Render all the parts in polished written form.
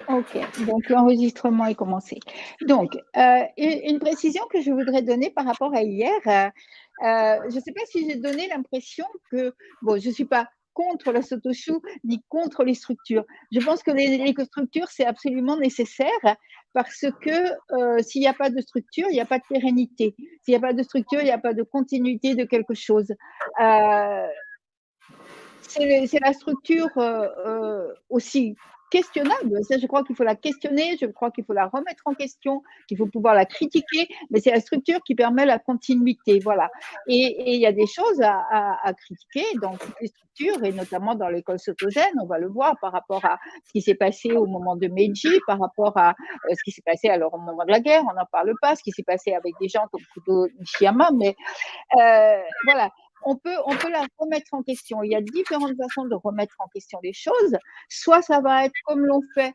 Ok, donc l'enregistrement est commencé. Donc, une précision que je voudrais donner par rapport à hier, je ne sais pas si j'ai donné l'impression que, bon, je ne suis pas contre la Sotoshu ni contre les structures. Je pense que les structures, c'est absolument nécessaire parce que s'il n'y a pas de structure, il n'y a pas de pérennité. S'il n'y a pas de structure, il n'y a pas de continuité de quelque chose. Euh, c'est la structure aussi questionnable. Ça, je crois qu'il faut la questionner, je crois qu'il faut la remettre en question, qu'il faut pouvoir la critiquer, mais c'est la structure qui permet la continuité. Voilà. Et il y a des choses à critiquer dans toutes les structures, et notamment dans l'école Sotozen, on va le voir par rapport à ce qui s'est passé au moment de Meiji, par rapport à ce qui s'est passé alors au moment de la guerre, on n'en parle pas, ce qui s'est passé avec des gens comme Kudo Nishiyama, mais voilà, on peut la remettre en question. Il y a différentes façons de remettre en question les choses. Soit ça va être comme l'ont fait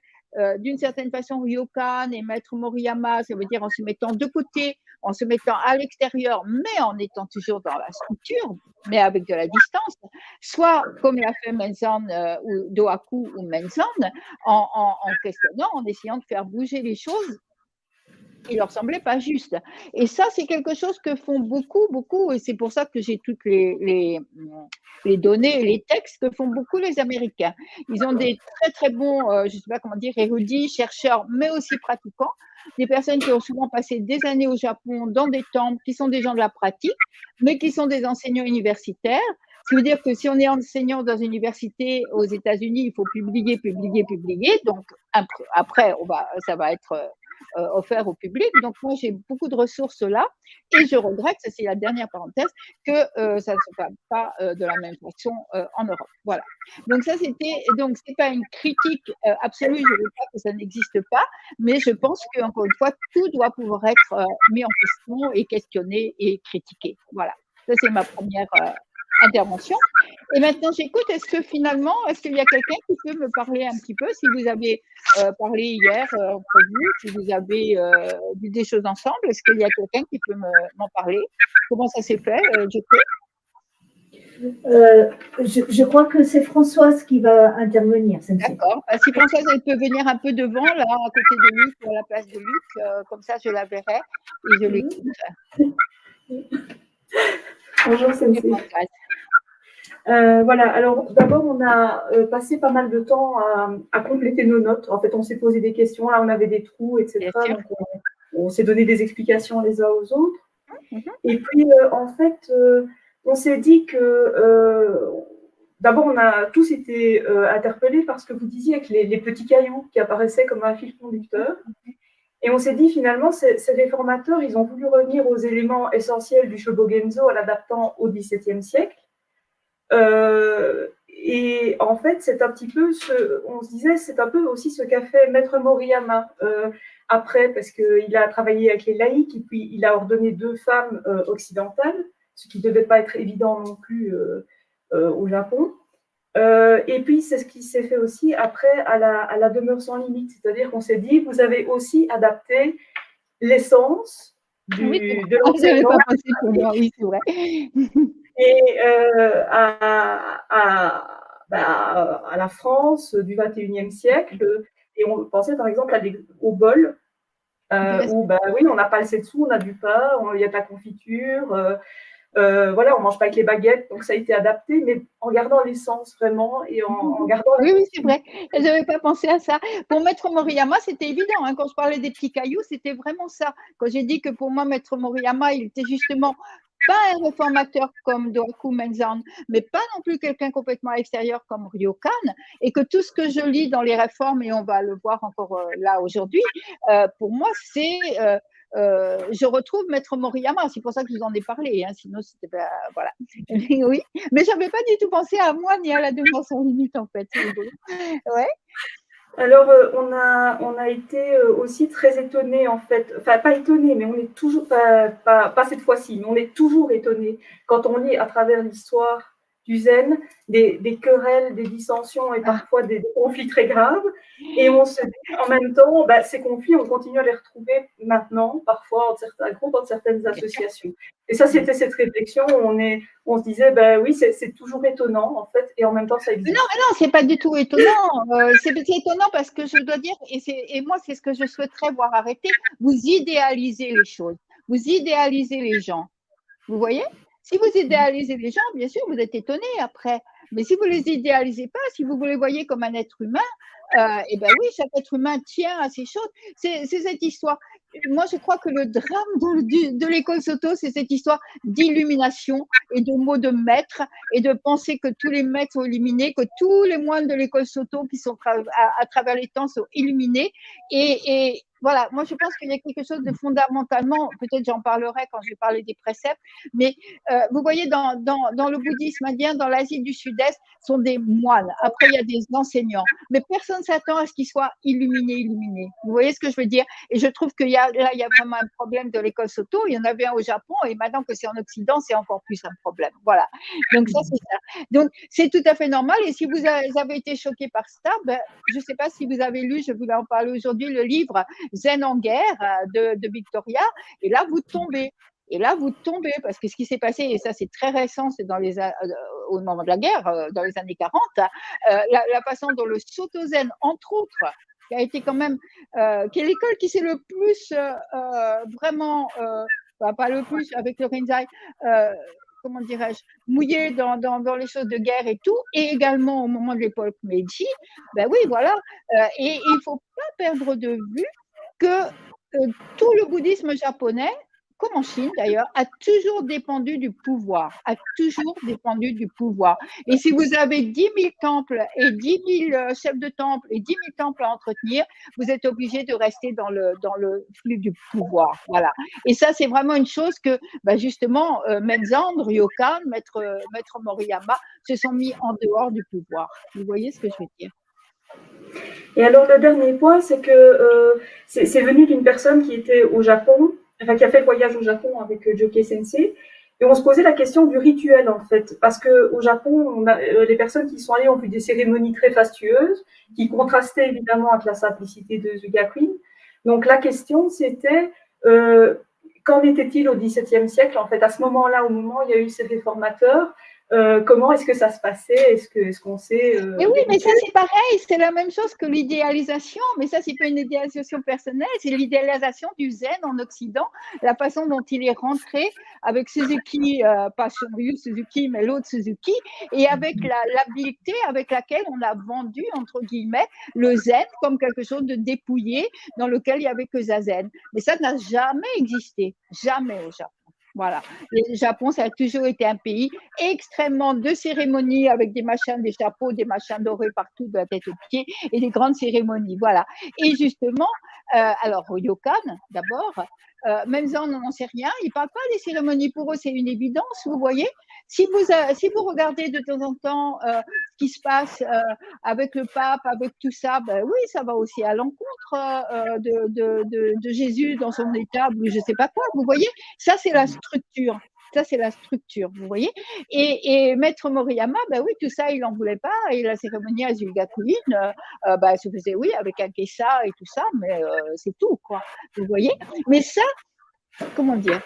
d'une certaine façon Ryokan et Maître Moriyama, ça veut dire en se mettant de côté, en se mettant à l'extérieur, mais en étant toujours dans la structure, mais avec de la distance. Soit comme l'a fait Menzan ou Dohaku ou Menzan, en questionnant, en essayant de faire bouger les choses qui leur semblait pas juste. Et ça, c'est quelque chose que font beaucoup, et c'est pour ça que j'ai toutes les données et les textes que font beaucoup les Américains. Ils ont des très bons, je sais pas comment dire, érudits, chercheurs, mais aussi pratiquants, des personnes qui ont souvent passé des années au Japon dans des temples, qui sont des gens de la pratique, mais qui sont des enseignants universitaires. Ce qui veut dire que si on est enseignant dans une université aux États-Unis, il faut publier. Donc après, ça va être offert au public. Donc, moi, j'ai beaucoup de ressources là et je regrette, ça c'est la dernière parenthèse, que ça ne se passe pas de la même façon en Europe. Voilà. Donc, donc, c'est pas une critique absolue, je ne veux pas que ça n'existe pas, mais je pense qu'encore une fois, tout doit pouvoir être mis en question et questionné et critiqué. Voilà. Ça, c'est ma première intervention. Et maintenant, j'écoute. Est-ce qu'il y a quelqu'un qui peut me parler un petit peu, si vous avez parlé hier entre vous, si vous avez vu des choses ensemble, est-ce qu'il y a quelqu'un qui peut m'en parler? Comment ça s'est fait, je je crois que c'est Françoise qui va intervenir. D'accord. Si Françoise, elle peut venir un peu devant, là, à côté de Luc, ou à la place de Luc, comme ça, je la verrai et je l'écoute. Bonjour, Sensei. Voilà, alors d'abord, on a passé pas mal de temps à compléter nos notes. En fait, on s'est posé des questions, là, on avait des trous, etc. Donc, on s'est donné des explications les uns aux autres. Et puis, en fait, on s'est dit que d'abord, on a tous été interpellés par ce que vous disiez avec les petits cailloux qui apparaissaient comme un fil conducteur. Et on s'est dit finalement, ces réformateurs, ils ont voulu revenir aux éléments essentiels du Shobogenzo en l'adaptant au XVIIe siècle. Et en fait, c'est un petit peu on se disait, c'est un peu aussi ce qu'a fait Maître Moriyama après, parce qu'il a travaillé avec les laïcs et puis il a ordonné 2 femmes occidentales, ce qui ne devait pas être évident non plus au Japon. Et puis, c'est ce qui s'est fait aussi après à la demeure sans limite, c'est-à-dire qu'on s'est dit, vous avez aussi adapté l'essence de l'enseignement. Oui, c'est vrai. Et à la France du XXIe siècle. Et on pensait par exemple au bol, où oui, on n'a pas le setsu, on a du pain, il y a de la confiture, voilà, on ne mange pas avec les baguettes, donc ça a été adapté, mais en gardant l'essence vraiment et en gardant Oui, c'est vrai. Je n'avais pas pensé à ça. Pour Maître Moriyama, c'était évident. Hein. Quand je parlais des petits cailloux, c'était vraiment ça. Quand j'ai dit que pour moi, Maître Moriyama, il était justement pas un réformateur comme Dohaku Menzan, mais pas non plus quelqu'un complètement extérieur comme Ryokan, et que tout ce que je lis dans les réformes, et on va le voir encore là aujourd'hui, pour moi, c'est je retrouve Maître Moriyama, c'est pour ça que je vous en ai parlé, hein, sinon c'était pas, voilà. Oui, mais j'avais pas du tout pensé à moi ni à la demande sans limite en fait. Ouais. Alors, on a été aussi très étonnés, en fait, enfin, pas étonnés, mais on est toujours, pas cette fois-ci, mais on est toujours étonnés quand on lit à travers l'histoire du zen, des querelles, des dissensions et parfois des conflits très graves. Et on se dit en même temps, ces conflits, on continue à les retrouver maintenant, parfois dans certains groupes, dans certaines associations. Et ça, c'était cette réflexion où on se disait, oui, c'est toujours étonnant, en fait, et en même temps, ça existe. Non, c'est pas du tout étonnant. C'est étonnant parce que je dois dire, et moi, c'est ce que je souhaiterais voir arrêter, vous idéalisez les choses, vous idéalisez les gens. Vous voyez? Si vous idéalisez les gens, bien sûr, vous êtes étonné après. Mais si vous ne les idéalisez pas, si vous les voyez comme un être humain, eh bien oui, chaque être humain tient à ces choses. C'est cette histoire. Moi, je crois que le drame de l'école Soto, c'est cette histoire d'illumination et de mots de maître et de penser que tous les maîtres sont illuminés, que tous les moines de l'école Soto qui sont à travers les temps sont illuminés. Et voilà, moi je pense qu'il y a quelque chose de fondamentalement, peut-être j'en parlerai quand je vais parler des préceptes, mais vous voyez dans le bouddhisme indien, dans l'Asie du Sud-Est, sont des moines. Après, il y a des enseignants. Mais personne ne s'attend à ce qu'ils soient illuminés. Vous voyez ce que je veux dire? Et je trouve qu'il y a vraiment un problème de l'école Soto. Il y en avait un au Japon et maintenant que c'est en Occident, c'est encore plus un problème. Voilà. Donc ça, c'est ça. Donc c'est tout à fait normal. Et si vous avez été choqué par ça, je ne sais pas si vous avez lu, je voulais en parler aujourd'hui, le livre Zen en guerre de Victoria. Et là, vous tombez. Parce que ce qui s'est passé, et ça c'est très récent, c'est au moment de la guerre, dans les années 40, la façon dont le Soto Zen, entre autres, qui a été quand même, qui est l'école qui s'est le plus vraiment, pas le plus avec le Rinzai, comment dirais-je, mouillé dans les choses de guerre et tout, et également au moment de l'époque Meiji, oui, voilà, et il ne faut pas perdre de vue que tout le bouddhisme japonais, comme en Chine d'ailleurs, a toujours dépendu du pouvoir, Et si vous avez 10 000 temples et 10 000 chefs de temple et 10 000 temples à entretenir, vous êtes obligé de rester dans le flux du pouvoir. Voilà. Et ça, c'est vraiment une chose que, justement, Menzan, Ryokan, Maître Moriyama se sont mis en dehors du pouvoir. Vous voyez ce que je veux dire? Et alors, le dernier point, c'est que c'est venu d'une personne qui était au Japon, qui a fait le voyage au Japon avec Joke Sensei, et on se posait la question du rituel, en fait, parce qu'au Japon, les personnes qui sont allées ont vu des cérémonies très fastueuses, qui contrastaient évidemment avec la simplicité de Zugakuin. Donc, la question, c'était, qu'en était-il au XVIIe siècle, en fait, à ce moment-là, au moment où il y a eu ces réformateurs, comment est-ce que ça se passait? Est-ce qu'on sait Mais oui, mais ça c'est pareil, c'est la même chose que l'idéalisation, mais ça c'est pas une idéalisation personnelle, c'est l'idéalisation du zen en Occident, la façon dont il est rentré avec Suzuki, pas Shoryu Suzuki, mais l'autre Suzuki, et avec l'habileté avec laquelle on a vendu, entre guillemets, le zen comme quelque chose de dépouillé dans lequel il n'y avait que zazen. Mais ça n'a jamais existé, jamais au Japon. Voilà. Le Japon, ça a toujours été un pays extrêmement de cérémonies avec des machins, des chapeaux, des machins dorés partout de la tête aux pieds et des grandes cérémonies. Voilà. Et justement, alors Ryokan, d'abord, même ça, on n'en sait rien. Ils ne parlent pas des cérémonies. Pour eux, c'est une évidence, vous voyez. Si vous regardez de temps en temps ce qui se passe avec le pape, avec tout ça, oui, ça va aussi à l'encontre de Jésus dans son étable, je ne sais pas quoi. Vous voyez, ça, c'est la structure. Ça, c'est la structure, vous voyez. Et Maître Moriyama, oui, tout ça, il n'en voulait pas. Et la cérémonie à Zulgakuin, se faisait, oui, avec un kessa et tout ça, mais c'est tout, quoi. Vous voyez. Mais ça, comment dire,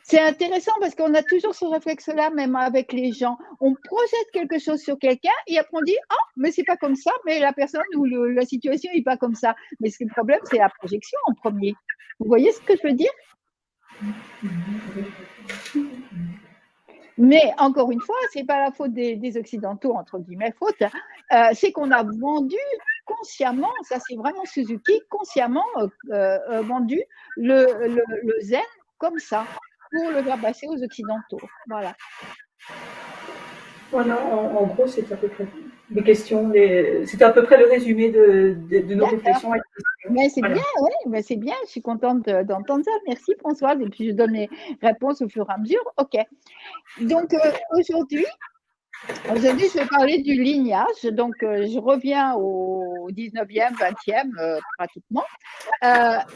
c'est intéressant parce qu'on a toujours ce réflexe-là, même avec les gens. On projette quelque chose sur quelqu'un et après on dit « Ah, mais c'est pas comme ça, mais la personne ou la situation n'est pas comme ça. » Mais le problème, c'est la projection en premier. Vous voyez ce que je veux dire? Mais encore une fois, c'est pas la faute des Occidentaux, entre guillemets, faute, c'est qu'on a vendu consciemment, ça c'est vraiment Suzuki, consciemment vendu le zen comme ça, pour le faire passer aux Occidentaux. Voilà. Voilà, en gros, c'est à peu près des questions, c'était à peu près le résumé de nos réflexions. Mais c'est bien, oui, mais c'est bien, je suis contente d'entendre ça. Merci Françoise, et puis je donne les réponses au fur et à mesure. OK. Donc aujourd'hui, je vais parler du lignage. Donc je reviens au 19e, 20e pratiquement.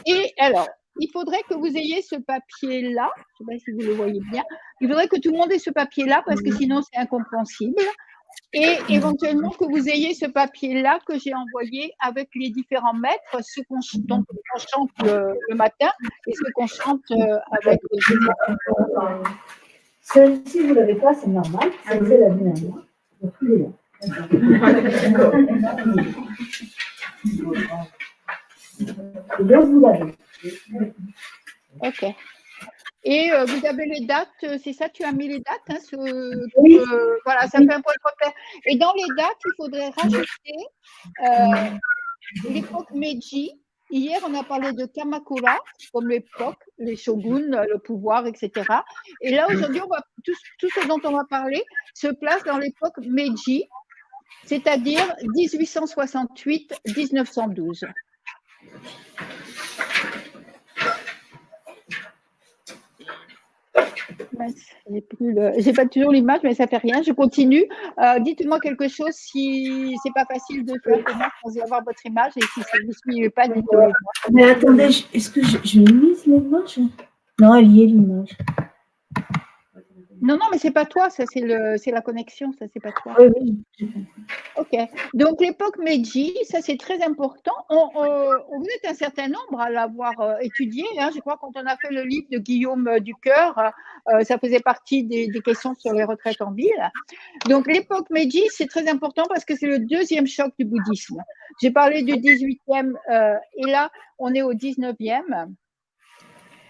Et alors, il faudrait que vous ayez ce papier-là. Je ne sais pas si vous le voyez bien. Il faudrait que tout le monde ait ce papier-là parce que sinon, c'est incompréhensible. Et éventuellement que vous ayez ce papier-là que j'ai envoyé avec les différents maîtres, ce qu'on chante le matin et ce qu'on chante avec les autres. Celle-ci, vous ne l'avez pas, c'est normal. Celle-ci, la mienne, moi. Donc, il est là. Et donc, vous l'avez. Ok. Et vous avez les dates, c'est ça, tu as mis les dates, hein, oui. Voilà, ça fait un point de repère. Et dans les dates, il faudrait rajouter l'époque Meiji. Hier, on a parlé de Kamakura, comme l'époque, les shoguns, le pouvoir, etc. Et là, aujourd'hui, tout ce dont on va parler se place dans l'époque Meiji, c'est-à-dire 1868-1912. J'ai pas toujours l'image, mais ça fait rien. Je continue. Dites-moi quelque chose si c'est pas facile de faire comment sans avoir votre image et si vous ne suivez pas, dites-le. Mais attendez, est-ce que je l'ai mise l'image? Non, elle y est l'image. Non, mais c'est pas toi, ça c'est la connexion, ça c'est pas toi. Oui. Ok. Donc l'époque Meiji, ça c'est très important. Vous êtes un certain nombre à l'avoir étudié. Hein. Je crois quand on a fait le livre de Guillaume Ducœur, ça faisait partie des questions sur les retraites en ville. Donc l'époque Meiji, c'est très important parce que c'est le deuxième choc du bouddhisme. J'ai parlé du 18e et là on est au 19e.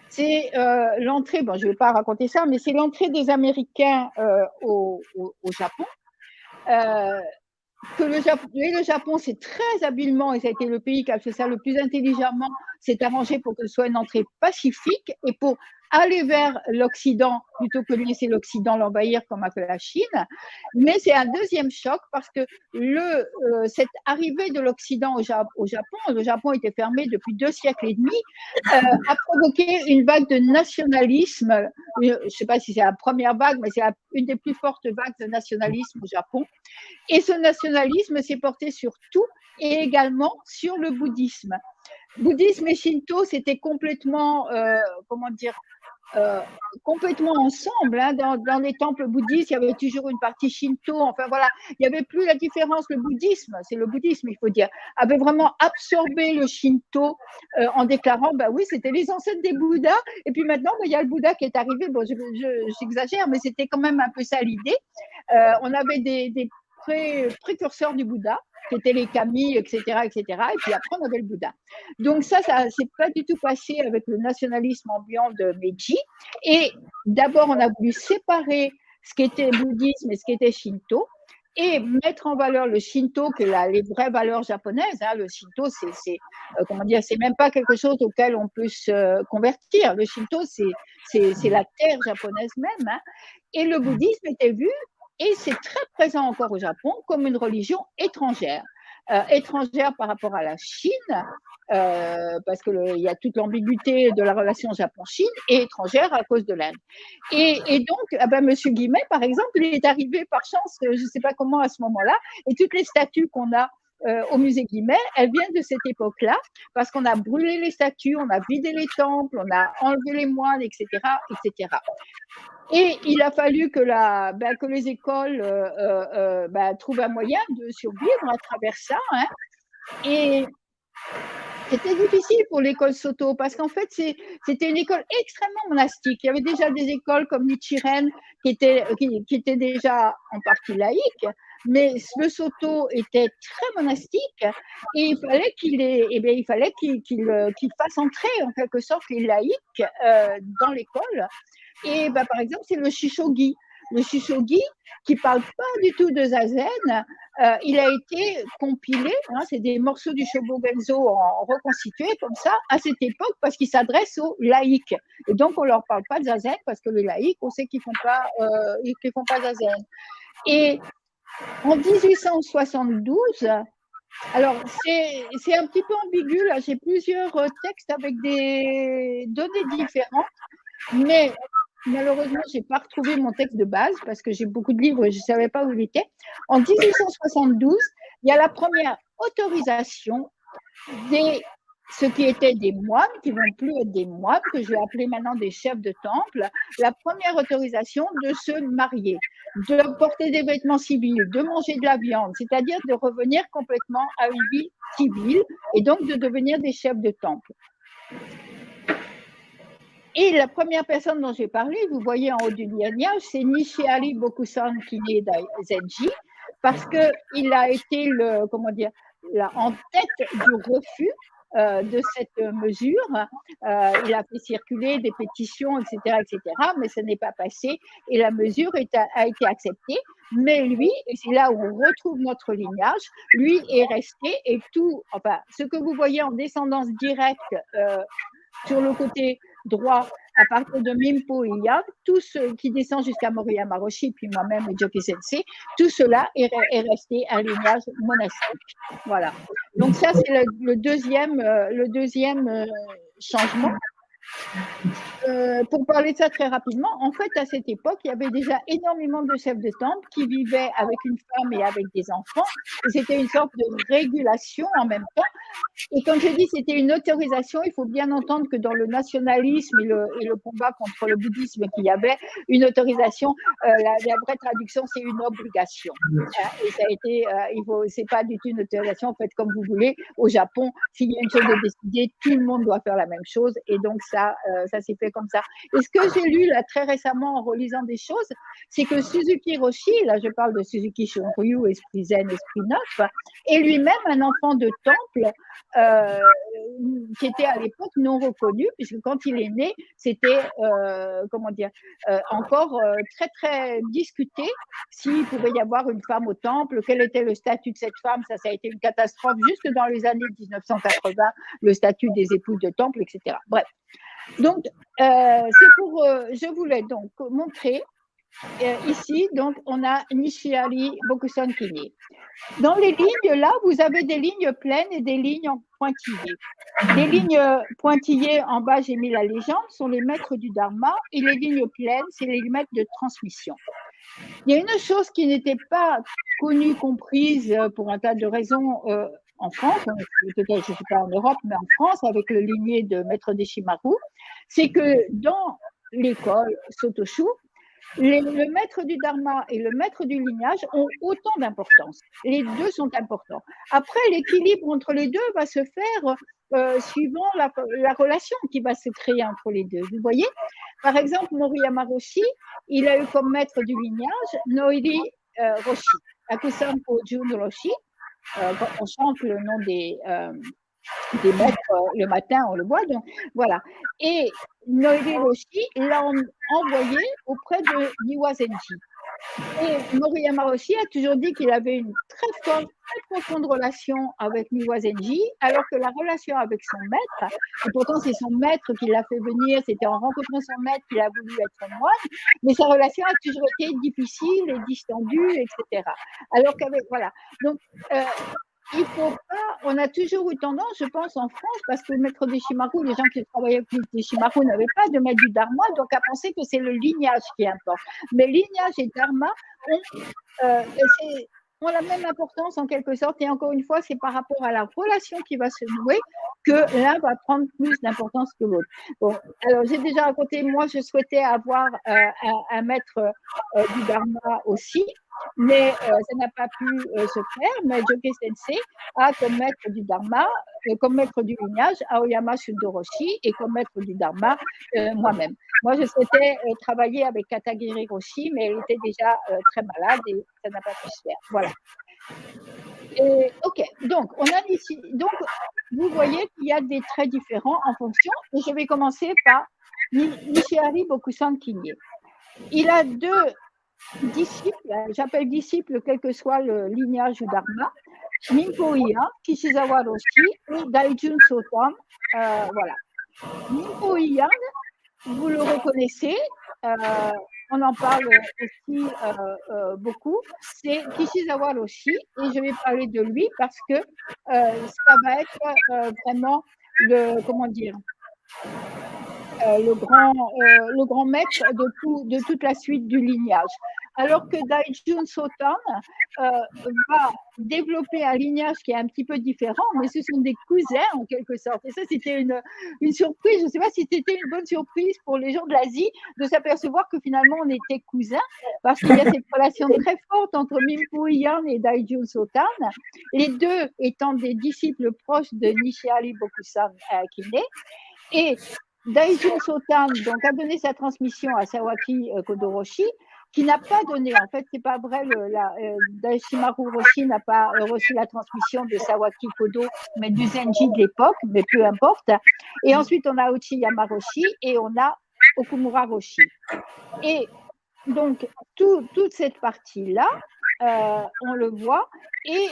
C'est l'entrée, bon, je ne vais pas raconter ça, mais c'est l'entrée des Américains au Japon. Le Japon, c'est très habilement, et ça a été le pays qui a fait ça le plus intelligemment, s'est arrangé pour que ce soit une entrée pacifique et pour aller vers l'Occident plutôt que de laisser l'Occident l'envahir comme a fait la Chine. Mais c'est un deuxième choc parce que cette arrivée de l'Occident au Japon, le Japon était fermé depuis 2 siècles et demi, a provoqué une vague de nationalisme. Je ne sais pas si c'est la première vague, mais c'est une des plus fortes vagues de nationalisme au Japon. Et ce nationalisme s'est porté sur tout et également sur le bouddhisme. Bouddhisme et Shinto, c'était complètement, complètement ensemble. Hein. Dans les temples bouddhistes, il y avait toujours une partie Shinto. Enfin voilà, il n'y avait plus la différence. Le bouddhisme, c'est le bouddhisme, il faut dire, avait vraiment absorbé le Shinto en déclarant, oui, c'était les ancêtres des Bouddhas. Et puis maintenant, il y a le Bouddha qui est arrivé. Bon, j'exagère, mais c'était quand même un peu ça l'idée. On avait des précurseurs du Bouddha, qui étaient les kami, etc., etc. Et puis après, on avait le Bouddha. Donc ça s'est pas du tout passé avec le nationalisme ambiant de Meiji. Et d'abord, on a voulu séparer ce qui était bouddhisme et ce qui était Shinto et mettre en valeur le Shinto, que les vraies valeurs japonaises. Hein. Le Shinto, c'est même pas quelque chose auquel on peut se convertir. Le Shinto, c'est la terre japonaise même. Hein. Et le bouddhisme était vu, et c'est très présent encore au Japon, comme une religion étrangère. Étrangère par rapport à la Chine, parce qu'il y a toute l'ambiguïté de la relation Japon-Chine, et étrangère à cause de l'Inde. Et donc, M. Guimet, par exemple, il est arrivé par chance, je ne sais pas comment à ce moment-là, et toutes les statues qu'on a au musée Guimet, elles viennent de cette époque-là, parce qu'on a brûlé les statues, on a vidé les temples, on a enlevé les moines, etc., etc. Et il a fallu que les écoles trouvent un moyen de survivre à travers ça. Hein. Et c'était difficile pour l'école Soto parce qu'en fait, c'était une école extrêmement monastique. Il y avait déjà des écoles comme Nichiren qui étaient déjà en partie laïques, mais le Soto était très monastique et il fallait qu'il fasse entrer en quelque sorte les laïcs dans l'école. Et par exemple, c'est le Shishogi. Le Shishogi, qui ne parle pas du tout de Zazen, il a été compilé, hein, c'est des morceaux du Shobogenzo reconstitués comme ça, à cette époque, parce qu'il s'adresse aux laïcs. Et donc, on ne leur parle pas de Zazen, parce que les laïcs, on sait qu'ils ne font pas Zazen. Et en 1872, alors c'est un petit peu ambigu, là, j'ai plusieurs textes avec des données différentes, mais malheureusement, je n'ai pas retrouvé mon texte de base parce que j'ai beaucoup de livres et je ne savais pas où il était. En 1872, il y a la première autorisation des ceux qui étaient des moines, qui ne vont plus être des moines, que je vais appeler maintenant des chefs de temple, la première autorisation de se marier, de porter des vêtements civils, de manger de la viande, c'est-à-dire de revenir complètement à une vie civile et donc de devenir des chefs de temple. Et la première personne dont j'ai parlé, vous voyez en haut du lignage, c'est Nishiari Bokusan Kine Zenji, parce qu'il a été en tête du refus de cette mesure. Il a fait circuler des pétitions, etc., mais ce n'est pas passé et la mesure a été acceptée. Mais lui, et c'est là où on retrouve notre lignage, lui est resté et ce que vous voyez en descendance directe sur le côté droit, à partir de Minpo Iya, tout ce qui descend jusqu'à Moriyama Roshi, puis moi-même et Joki Sensei, tout cela est resté un lignage monastique. Voilà. Donc ça, c'est le deuxième changement. Pour parler de ça très rapidement, en fait, à cette époque, il y avait déjà énormément de chefs de temple qui vivaient avec une femme et avec des enfants. Et c'était une sorte de régulation en même temps. Et comme je dis, c'était une autorisation. Il faut bien entendre que dans le nationalisme et le combat contre le bouddhisme qu'il y avait, une autorisation, la vraie traduction, c'est une obligation. Et ça a été, c'est pas du tout une autorisation, faites comme vous voulez. Au Japon, s'il y a une chose de décidée, tout le monde doit faire la même chose. Et donc, ça s'est fait comme ça. Et ce que j'ai lu là très récemment en relisant des choses, c'est que Suzuki Roshi, là je parle de Suzuki Shoryu, esprit zen, esprit neuf, est lui-même un enfant de temple qui était à l'époque non reconnu, puisque quand il est né, c'était encore très très discuté s'il pouvait y avoir une femme au temple, quel était le statut de cette femme. Ça a été une catastrophe jusque dans les années 1980, le statut des épouses de temple, etc. Bref. Donc, je voulais donc montrer ici, donc, on a Nishiari Bokusan Kine. Dans les lignes, là, vous avez des lignes pleines et des lignes en pointillés. Les lignes pointillées, en bas, j'ai mis la légende, sont les maîtres du Dharma, et les lignes pleines, c'est les maîtres de transmission. Il y a une chose qui n'était pas connue, comprise pour un tas de raisons en France, peut-être je ne suis pas en Europe, mais en France, avec le ligné de Maître Deshimaru, c'est que dans l'école Sotoshu, le maître du Dharma et le maître du lignage ont autant d'importance. Les deux sont importants. Après, l'équilibre entre les deux va se faire suivant la relation qui va se créer entre les deux. Vous voyez, par exemple, Moriyama Roshi, il a eu comme maître du lignage Noiri Roshi, Akusanpo Jun Roshi. Quand on chante le nom des maîtres le matin, on le voit. Donc, voilà. Et Noiri Roshi l'a envoyé auprès de Niwa Zenji. Et Moriyama Roshi a toujours dit qu'il avait une très forte, très profonde relation avec Niwa Zenji, alors que la relation avec son maître, et pourtant c'est son maître qui l'a fait venir, c'était en rencontrant son maître qu'il a voulu être moine, mais sa relation a toujours été difficile et distendue, etc. Alors qu'avec, voilà. Donc, il faut pas, on a toujours eu tendance, je pense, en France, parce que le maître Deshimaru, les gens qui travaillaient avec Deshimaru n'avaient pas de maître du Dharma, donc à penser que c'est le lignage qui importe. Mais lignage et Dharma ont la même importance en quelque sorte, et encore une fois, c'est par rapport à la relation qui va se nouer que l'un va prendre plus d'importance que l'autre. Bon, alors j'ai déjà raconté, moi je souhaitais avoir un maître du Dharma aussi, mais ça n'a pas pu se faire. Mais Joki Sensei a comme maître du Dharma, comme maître du lignage, Aoyama Shundoroshi, et comme maître du Dharma, moi-même. Moi, je souhaitais travailler avec Katagiri Roshi, mais elle était déjà très malade et ça n'a pas pu se faire. Voilà. Et, ok, donc on a ici, donc vous voyez qu'il y a des traits différents en fonction, et je vais commencer par Nishiari Bokusan Kine. Il a deux disciples, j'appelle disciples quel que soit le lignage du Dharma, Minpo Iya, Kishizawa Roshi et Daijun Sotan. Voilà. Minpo Iya, vous le reconnaissez, on en parle aussi beaucoup, c'est Kishizawa Roshi, et je vais parler de lui parce que ça va être vraiment le, comment dire, le grand maître de toute la suite du lignage. Alors que Daijun Sotan va développer un lignage qui est un petit peu différent, mais ce sont des cousins en quelque sorte. Et ça, c'était une surprise. Je ne sais pas si c'était une bonne surprise pour les gens de l'Asie de s'apercevoir que finalement on était cousins, parce qu'il y a cette relation très forte entre Minpo Yan et Daijun Sotan, les deux étant des disciples proches de Nishihari Bokusan Kine. Et Daijun Sotan donc, a donné sa transmission à Sawaki Kodoroshi, qui n'a pas donné, en fait, c'est pas vrai, Daishimaru Roshi n'a pas reçu la transmission de Sawaki Kodo, mais du Zenji de l'époque, mais peu importe. Et ensuite, on a Uchiyama Roshi et on a Okumura Roshi. Et donc, toute cette partie-là, on le voit, et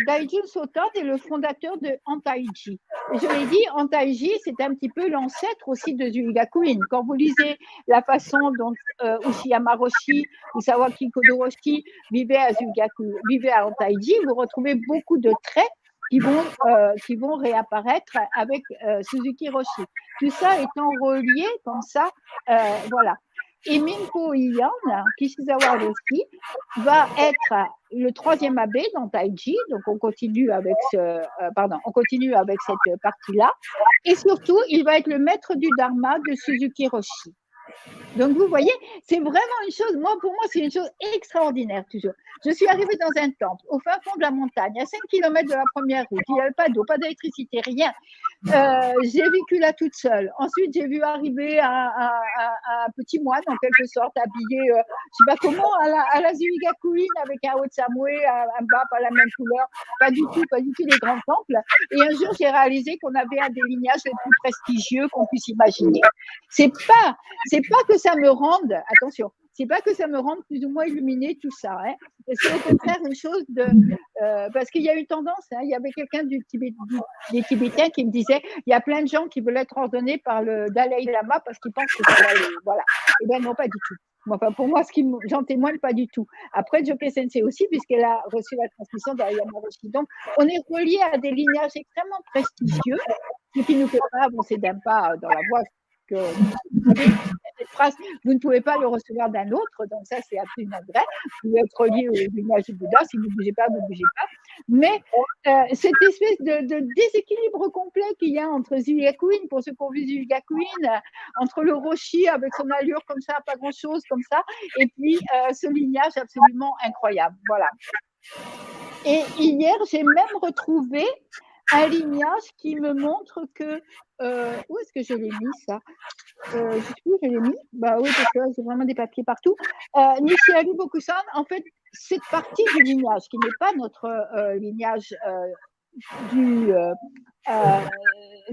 Daijun Sotan est le fondateur de Antaiji. Et je l'ai dit, Antaiji, c'est un petit peu l'ancêtre aussi de Zuigakuin. Quand vous lisez la façon dont Uchiyama Roshi ou Sawaki Kodoroshi vivaient à Antaiji, vous retrouvez beaucoup de traits qui vont réapparaître avec Suzuki Roshi. Tout ça étant relié comme ça, voilà. Et Minpo Yan, Kishizawa Roshi, va être le troisième abbé dans Taiji, donc on continue avec cette partie-là, et surtout, il va être le maître du Dharma de Suzuki Roshi. Donc, vous voyez, c'est vraiment une chose, pour moi, c'est une chose extraordinaire, toujours. Je suis arrivée dans un temple, au fin fond de la montagne, à 5 km de la première route. Il n'y avait pas d'eau, pas d'électricité, rien. J'ai vécu là toute seule. Ensuite, j'ai vu arriver un petit moine, en quelque sorte, habillé, je ne sais pas comment, à la Zuigakuin, avec un haut de samoué, un bas pas la même couleur, pas du tout les grands temples. Et un jour, j'ai réalisé qu'on avait un des lignages les plus prestigieux qu'on puisse imaginer. C'est pas que ça me rende, attention, c'est pas que ça me rende plus ou moins illuminée, tout ça. Hein. C'est au contraire une chose parce qu'il y a eu tendance, hein, il y avait quelqu'un des Tibétains qui me disait, il y a plein de gens qui veulent être ordonnés par le Dalai Lama parce qu'ils pensent que ça va aller. Voilà. Eh bien non, pas du tout. Enfin, pour moi, j'en témoigne pas du tout. Après, Joppé Sensei aussi, puisqu'elle a reçu la transmission d'Ayama Roshi. Donc, on est relié à des lignages extrêmement prestigieux, ce qui nous fait pas avancer d'un pas dans la voie que cette phrase, vous ne pouvez pas le recevoir d'un autre, donc ça c'est absolument vrai. Vous pouvez être relié au lignage du Bouddha, si vous ne bougez pas, vous ne bougez pas. Mais cette espèce de déséquilibre complet qu'il y a entre Zuigakuin, pour ceux qui ont vu Zuigakuin, entre le Roshi avec son allure comme ça, pas grand-chose comme ça, et puis ce lignage absolument incroyable. Voilà. Et hier, j'ai même retrouvé un lignage qui me montre que où est-ce que je l'ai mis ça je l'ai mis. Bah oui, parce que là, j'ai vraiment des papiers partout. Nishihari Bokusan, en fait, cette partie du lignage, qui n'est pas notre lignage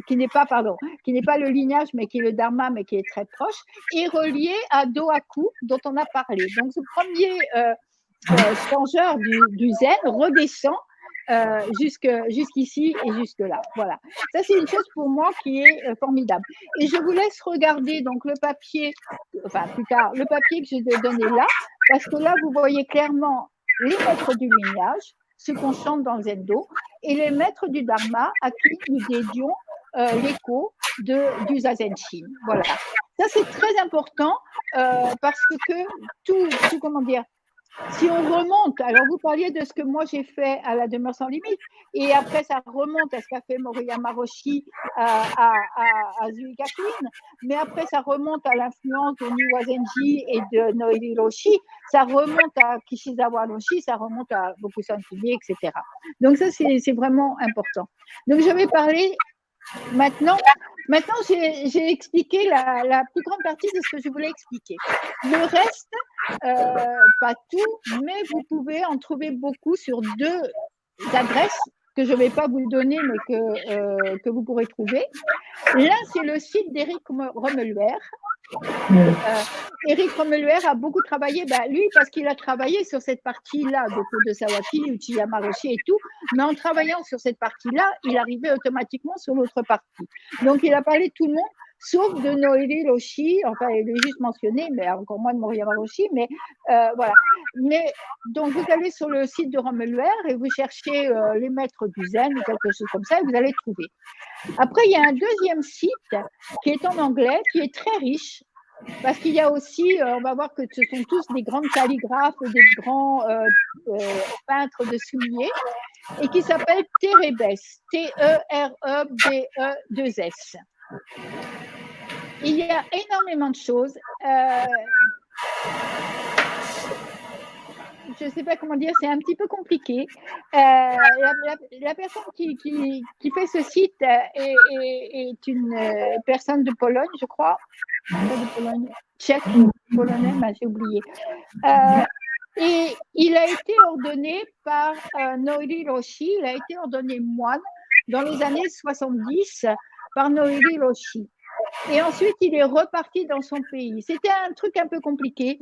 qui n'est pas le lignage, mais qui est le Dharma, mais qui est très proche, est relié à Dohaku, dont on a parlé. Donc, ce premier changeur du zen redescend jusqu'ici et jusque-là. Voilà. Ça, c'est une chose pour moi qui est formidable. Et je vous laisse regarder donc le papier, enfin plus tard, le papier que j'ai donné là, parce que là, vous voyez clairement les maîtres du lignage, ceux qu'on chante dans le Zendo, et les maîtres du Dharma à qui nous dédions l'écho du Zazen-shin. Voilà. Ça, c'est très important parce que tout, comment dire, si on remonte, alors vous parliez de ce que moi j'ai fait à la demeure sans limite, et après ça remonte à ce qu'a fait Moriyama Roshi à Zuigakuin, mais après ça remonte à l'influence de Niwa Zenji et de Noiri Roshi, ça remonte à Kishizawa Roshi, ça remonte à Bokusan Kine, etc. Donc ça c'est vraiment important. Donc je vais parler maintenant j'ai expliqué la plus grande partie de ce que je voulais expliquer. Le reste, pas tout, mais vous pouvez en trouver beaucoup sur 2 adresses que je ne vais pas vous donner, mais que vous pourrez trouver. L'un, c'est le site d'Éric Romeluer. Éric Romeluer a beaucoup travaillé, lui, parce qu'il a travaillé sur cette partie-là de Sawaki, Uchiyama Roshi et tout, mais en travaillant sur cette partie-là, il arrivait automatiquement sur l'autre partie. Donc, il a parlé de tout le monde, sauf de Noélie Roshi, enfin, il est juste mentionné, mais encore moins de Moriyama Roshi, mais voilà. Mais, donc, vous allez sur le site de Romeluer et vous cherchez les maîtres du Zen ou quelque chose comme ça, et vous allez trouver. Après, il y a un deuxième site qui est en anglais, qui est très riche, parce qu'il y a aussi, on va voir que ce sont tous des grandes calligraphes, des grands peintres de souliers, et qui s'appelle Terebes, T-E-R-E-B-E-2-S. Il y a énormément de choses. Je ne sais pas comment dire, c'est un petit peu compliqué. La personne qui fait ce site est une personne de Pologne, je crois. Pas de Pologne, tchèque, polonais, mais j'ai oublié. Et il a été ordonné par Noélie Roshi, il a été ordonné moine dans les années 70 par Noélie Roshi. Et ensuite, il est reparti dans son pays. C'était un truc un peu compliqué.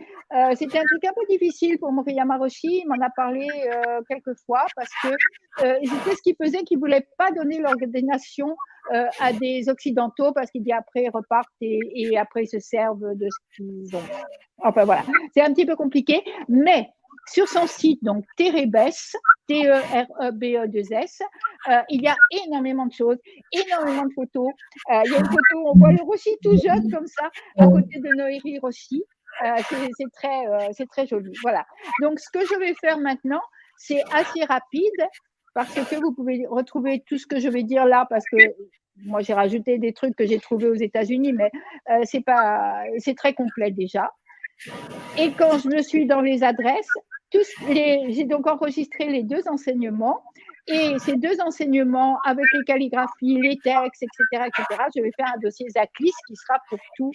C'était un truc un peu difficile pour Moriyama Roshi. Il m'en a parlé quelques fois parce que c'était ce qui faisait qu'il ne voulait pas donner l'ordination à des Occidentaux parce qu'il dit après, ils repartent et après, ils se servent de ce qu'ils ont. Enfin, voilà. C'est un petit peu compliqué. Mais sur son site, donc Terebes, T-E-R-E-B-E-2-S, il y a énormément de choses, énormément de photos. Il y a une photo, on voit le Roshi tout jeune comme ça, à côté de Noélie Roshi. C'est très joli. Voilà. Donc, ce que je vais faire maintenant, c'est assez rapide parce que vous pouvez retrouver tout ce que je vais dire là parce que moi, j'ai rajouté des trucs que j'ai trouvés aux États-Unis, mais c'est très complet déjà. Et quand je me suis dans les adresses, j'ai donc enregistré les 2 enseignements. Et ces 2 enseignements, avec les calligraphies, les textes, etc., je vais faire un dossier Zaklis qui sera pour tous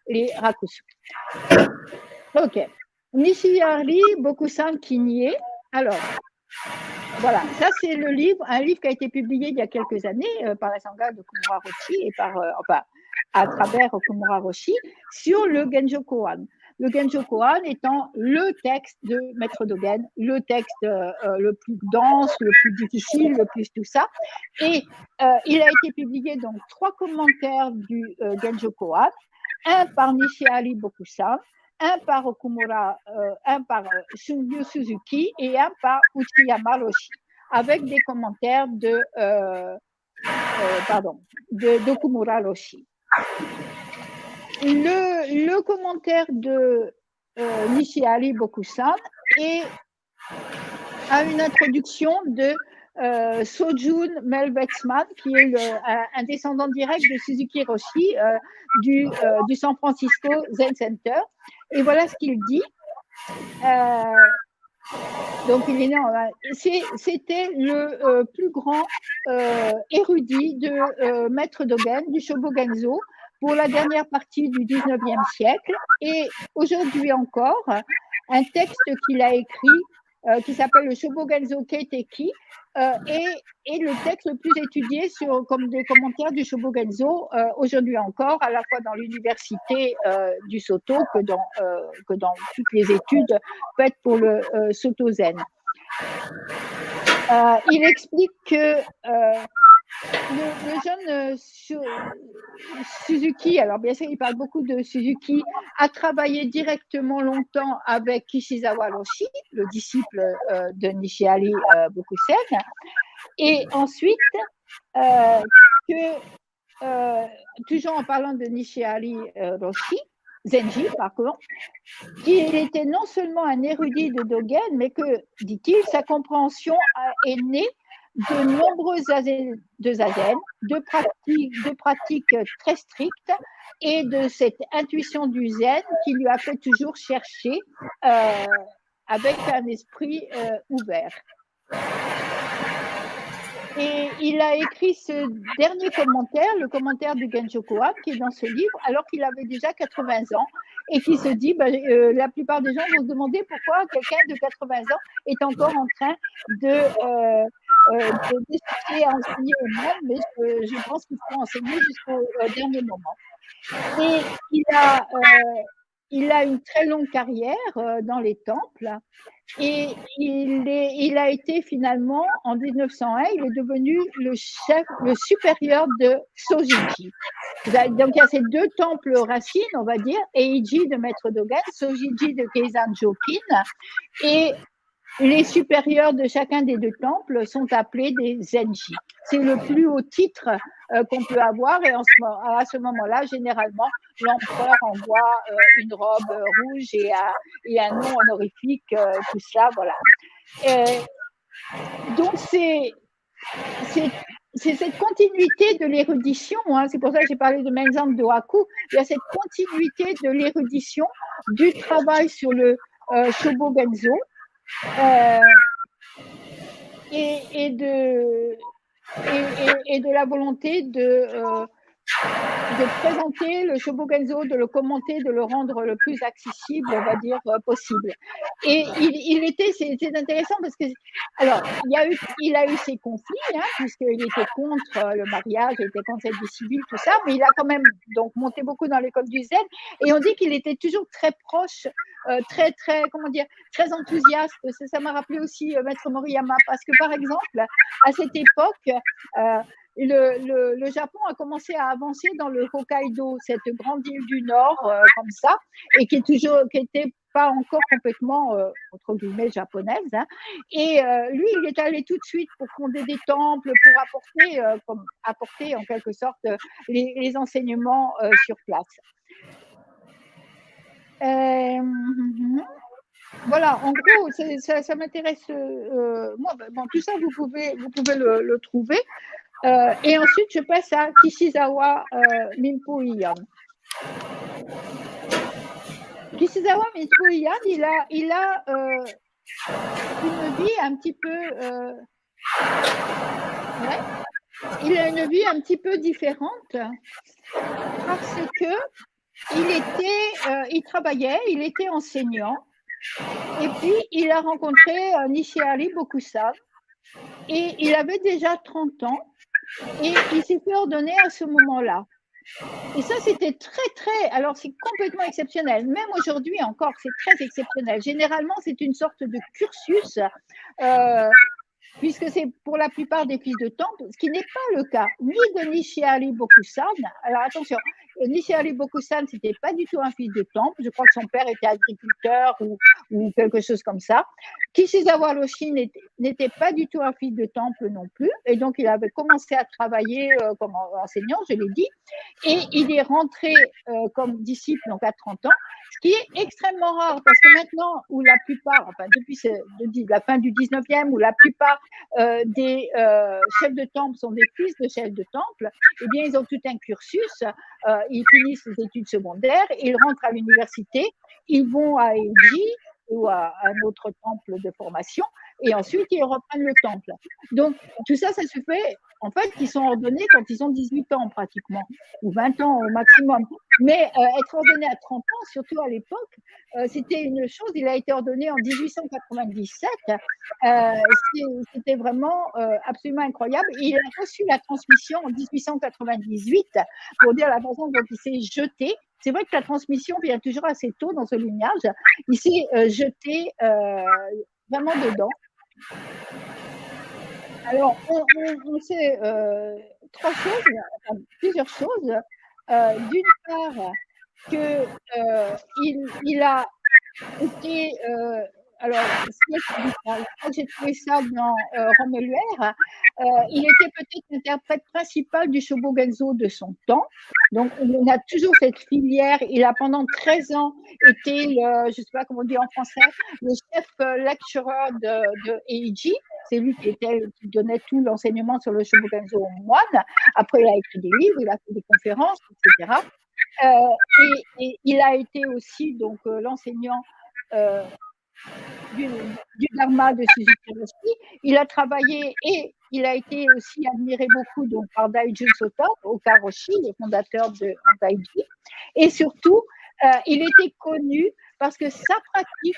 les rakusu. OK. Nishihari Bokusan Kinie. Alors, voilà, ça c'est un livre qui a été publié il y a quelques années par la Sangha de Okumura Roshi et à travers Okumura Roshi sur le Genjo Koan. Le Genjo Koan étant le texte de Maître Dogen, le texte le plus dense, le plus difficile, le plus tout ça. Et il a été publié donc 3 commentaires du Genjo Koan, un par Nishihari Bokusan, un par Okumura, un par Shunryu Suzuki et un par Uchiyama Roshi, avec des commentaires d'Okumura Roshi. Le commentaire de Nishihari Bokusan a une introduction de Sojun Melbexman, qui est un descendant direct de Suzuki Roshi du San Francisco Zen Center. Et voilà ce qu'il dit. Donc, c'était le plus grand érudit de Maître Dogen, du Shobogenzo, pour la dernière partie du 19e siècle. Et aujourd'hui encore, un texte qu'il a écrit qui s'appelle le Shobogenzo Keiteki est le texte le plus étudié comme des commentaires du Shobogenzo aujourd'hui encore, à la fois dans l'université du Soto que dans toutes les études faites pour le Soto Zen. Il explique que le jeune Suzuki, alors bien sûr il parle beaucoup de Suzuki, a travaillé directement longtemps avec Kishizawa Roshi, le disciple de Nishihari Bokusen, et ensuite toujours en parlant de Nishihari Roshi, Zenji par contre, qu'il était non seulement un érudit de Dogen, mais que, dit-il, sa compréhension est née de nombreux zazen, de pratiques très strictes et de cette intuition du zen qui lui a fait toujours chercher avec un esprit ouvert. Et il a écrit ce dernier commentaire, le commentaire du Genjo Koan, qui est dans ce livre, alors qu'il avait déjà 80 ans, et qui se dit, la plupart des gens vont se demander pourquoi quelqu'un de 80 ans est encore en train d'essayer à enseigner au monde, mais je pense qu'il faut enseigner jusqu'au dernier moment. Et il a une très longue carrière dans les temples, Et il a été finalement, en 1901, il est devenu le supérieur de Sojiji. Donc, il y a ces deux temples racines, on va dire, Eiji de Maître Dogen, Sojiji de Keizan Jokin, et les supérieurs de chacun des deux temples sont appelés des zenji. C'est le plus haut titre qu'on peut avoir, et à ce moment-là, généralement, l'empereur envoie une robe rouge et un nom honorifique, tout ça, voilà. Donc, c'est cette continuité de l'érudition, hein, c'est pour ça que j'ai parlé de Menzan Dohaku, il y a cette continuité de l'érudition, du travail sur le Shobogenzo, et de la volonté de présenter le Shobogenzo, de le commenter, de le rendre le plus accessible, on va dire, possible. Et c'est intéressant parce que, alors, il a eu ses conflits, hein, puisqu'il était contre le mariage, il était contre cette vie civile, tout ça, mais il a quand même donc monté beaucoup dans l'école du Zen, et on dit qu'il était toujours très proche, très enthousiaste. Ça m'a rappelé aussi Maître Moriyama, parce que par exemple, à cette époque, le Japon a commencé à avancer dans le Hokkaido, cette grande île du Nord, comme ça, et qui était pas encore complètement, entre guillemets, japonaise. Hein. Et lui, il est allé tout de suite pour fonder des temples, pour apporter en quelque sorte les enseignements sur place. Voilà, en gros, ça m'intéresse. Moi, bon, tout ça, vous pouvez le trouver. Et ensuite, je passe à Kishizawa Minpo Iyan. Kishizawa Minpo Iyan, il a une vie un petit peu. Il a une vie un petit peu différente parce que il travaillait, il était enseignant, et puis il a rencontré Nishihari Bokusan, et il avait déjà 30 ans. Et il s'est fait ordonner à ce moment-là. Et ça, c'était alors c'est complètement exceptionnel. Même aujourd'hui encore, c'est très exceptionnel. Généralement, c'est une sorte de cursus, puisque c'est pour la plupart des fils de temple, ce qui n'est pas le cas ni de Nishihari Bokusan. Alors attention, Nishihari Bokusan, c'était pas du tout un fils de temple. Je crois que son père était agriculteur ou quelque chose comme ça. Kishizawa Roshi n'était pas du tout un fils de temple non plus, et donc il avait commencé à travailler comme enseignant, je l'ai dit, et il est rentré comme disciple donc à 30 ans, ce qui est extrêmement rare, parce que maintenant, où la plupart, enfin depuis la fin du 19e, où la plupart des chefs de temple sont des fils de chefs de temple, eh bien ils ont tout un cursus, ils finissent les études secondaires, ils rentrent à l'université, ils vont à Eiji ou à un autre temple de formation, et ensuite ils reprennent le temple. Donc tout ça, ça se fait, en fait, ils sont ordonnés quand ils ont 18 ans pratiquement, ou 20 ans au maximum. Mais être ordonné à 30 ans, surtout à l'époque, c'était une chose. Il a été ordonné en 1897. C'était vraiment absolument incroyable. Il a reçu la transmission en 1898 pour dire la façon dont il s'est jeté. C'est vrai que la transmission vient toujours assez tôt dans ce lignage. Il s'est jeté vraiment dedans. Alors, on sait plusieurs choses. D'une part, qu'il a été. Alors, j'ai trouvé ça dans Romeluère. Il était peut-être l'interprète principal du Shobogenzo de son temps. Donc, on a toujours cette filière. Il a pendant 13 ans été, je ne sais pas comment on dit en français, le chef lecturer de Eiji. C'est lui qui donnait tout l'enseignement sur le Shobogenzo aux moines. Après, il a écrit des livres, il a fait des conférences, etc. Et il a été aussi donc l'enseignant du Dharma de Suzuki Roshi. Il a travaillé et il a été aussi admiré beaucoup donc, par Daijun Soto, Oka Roshi, le fondateur de Daiji. Et surtout, il était connu parce que sa pratique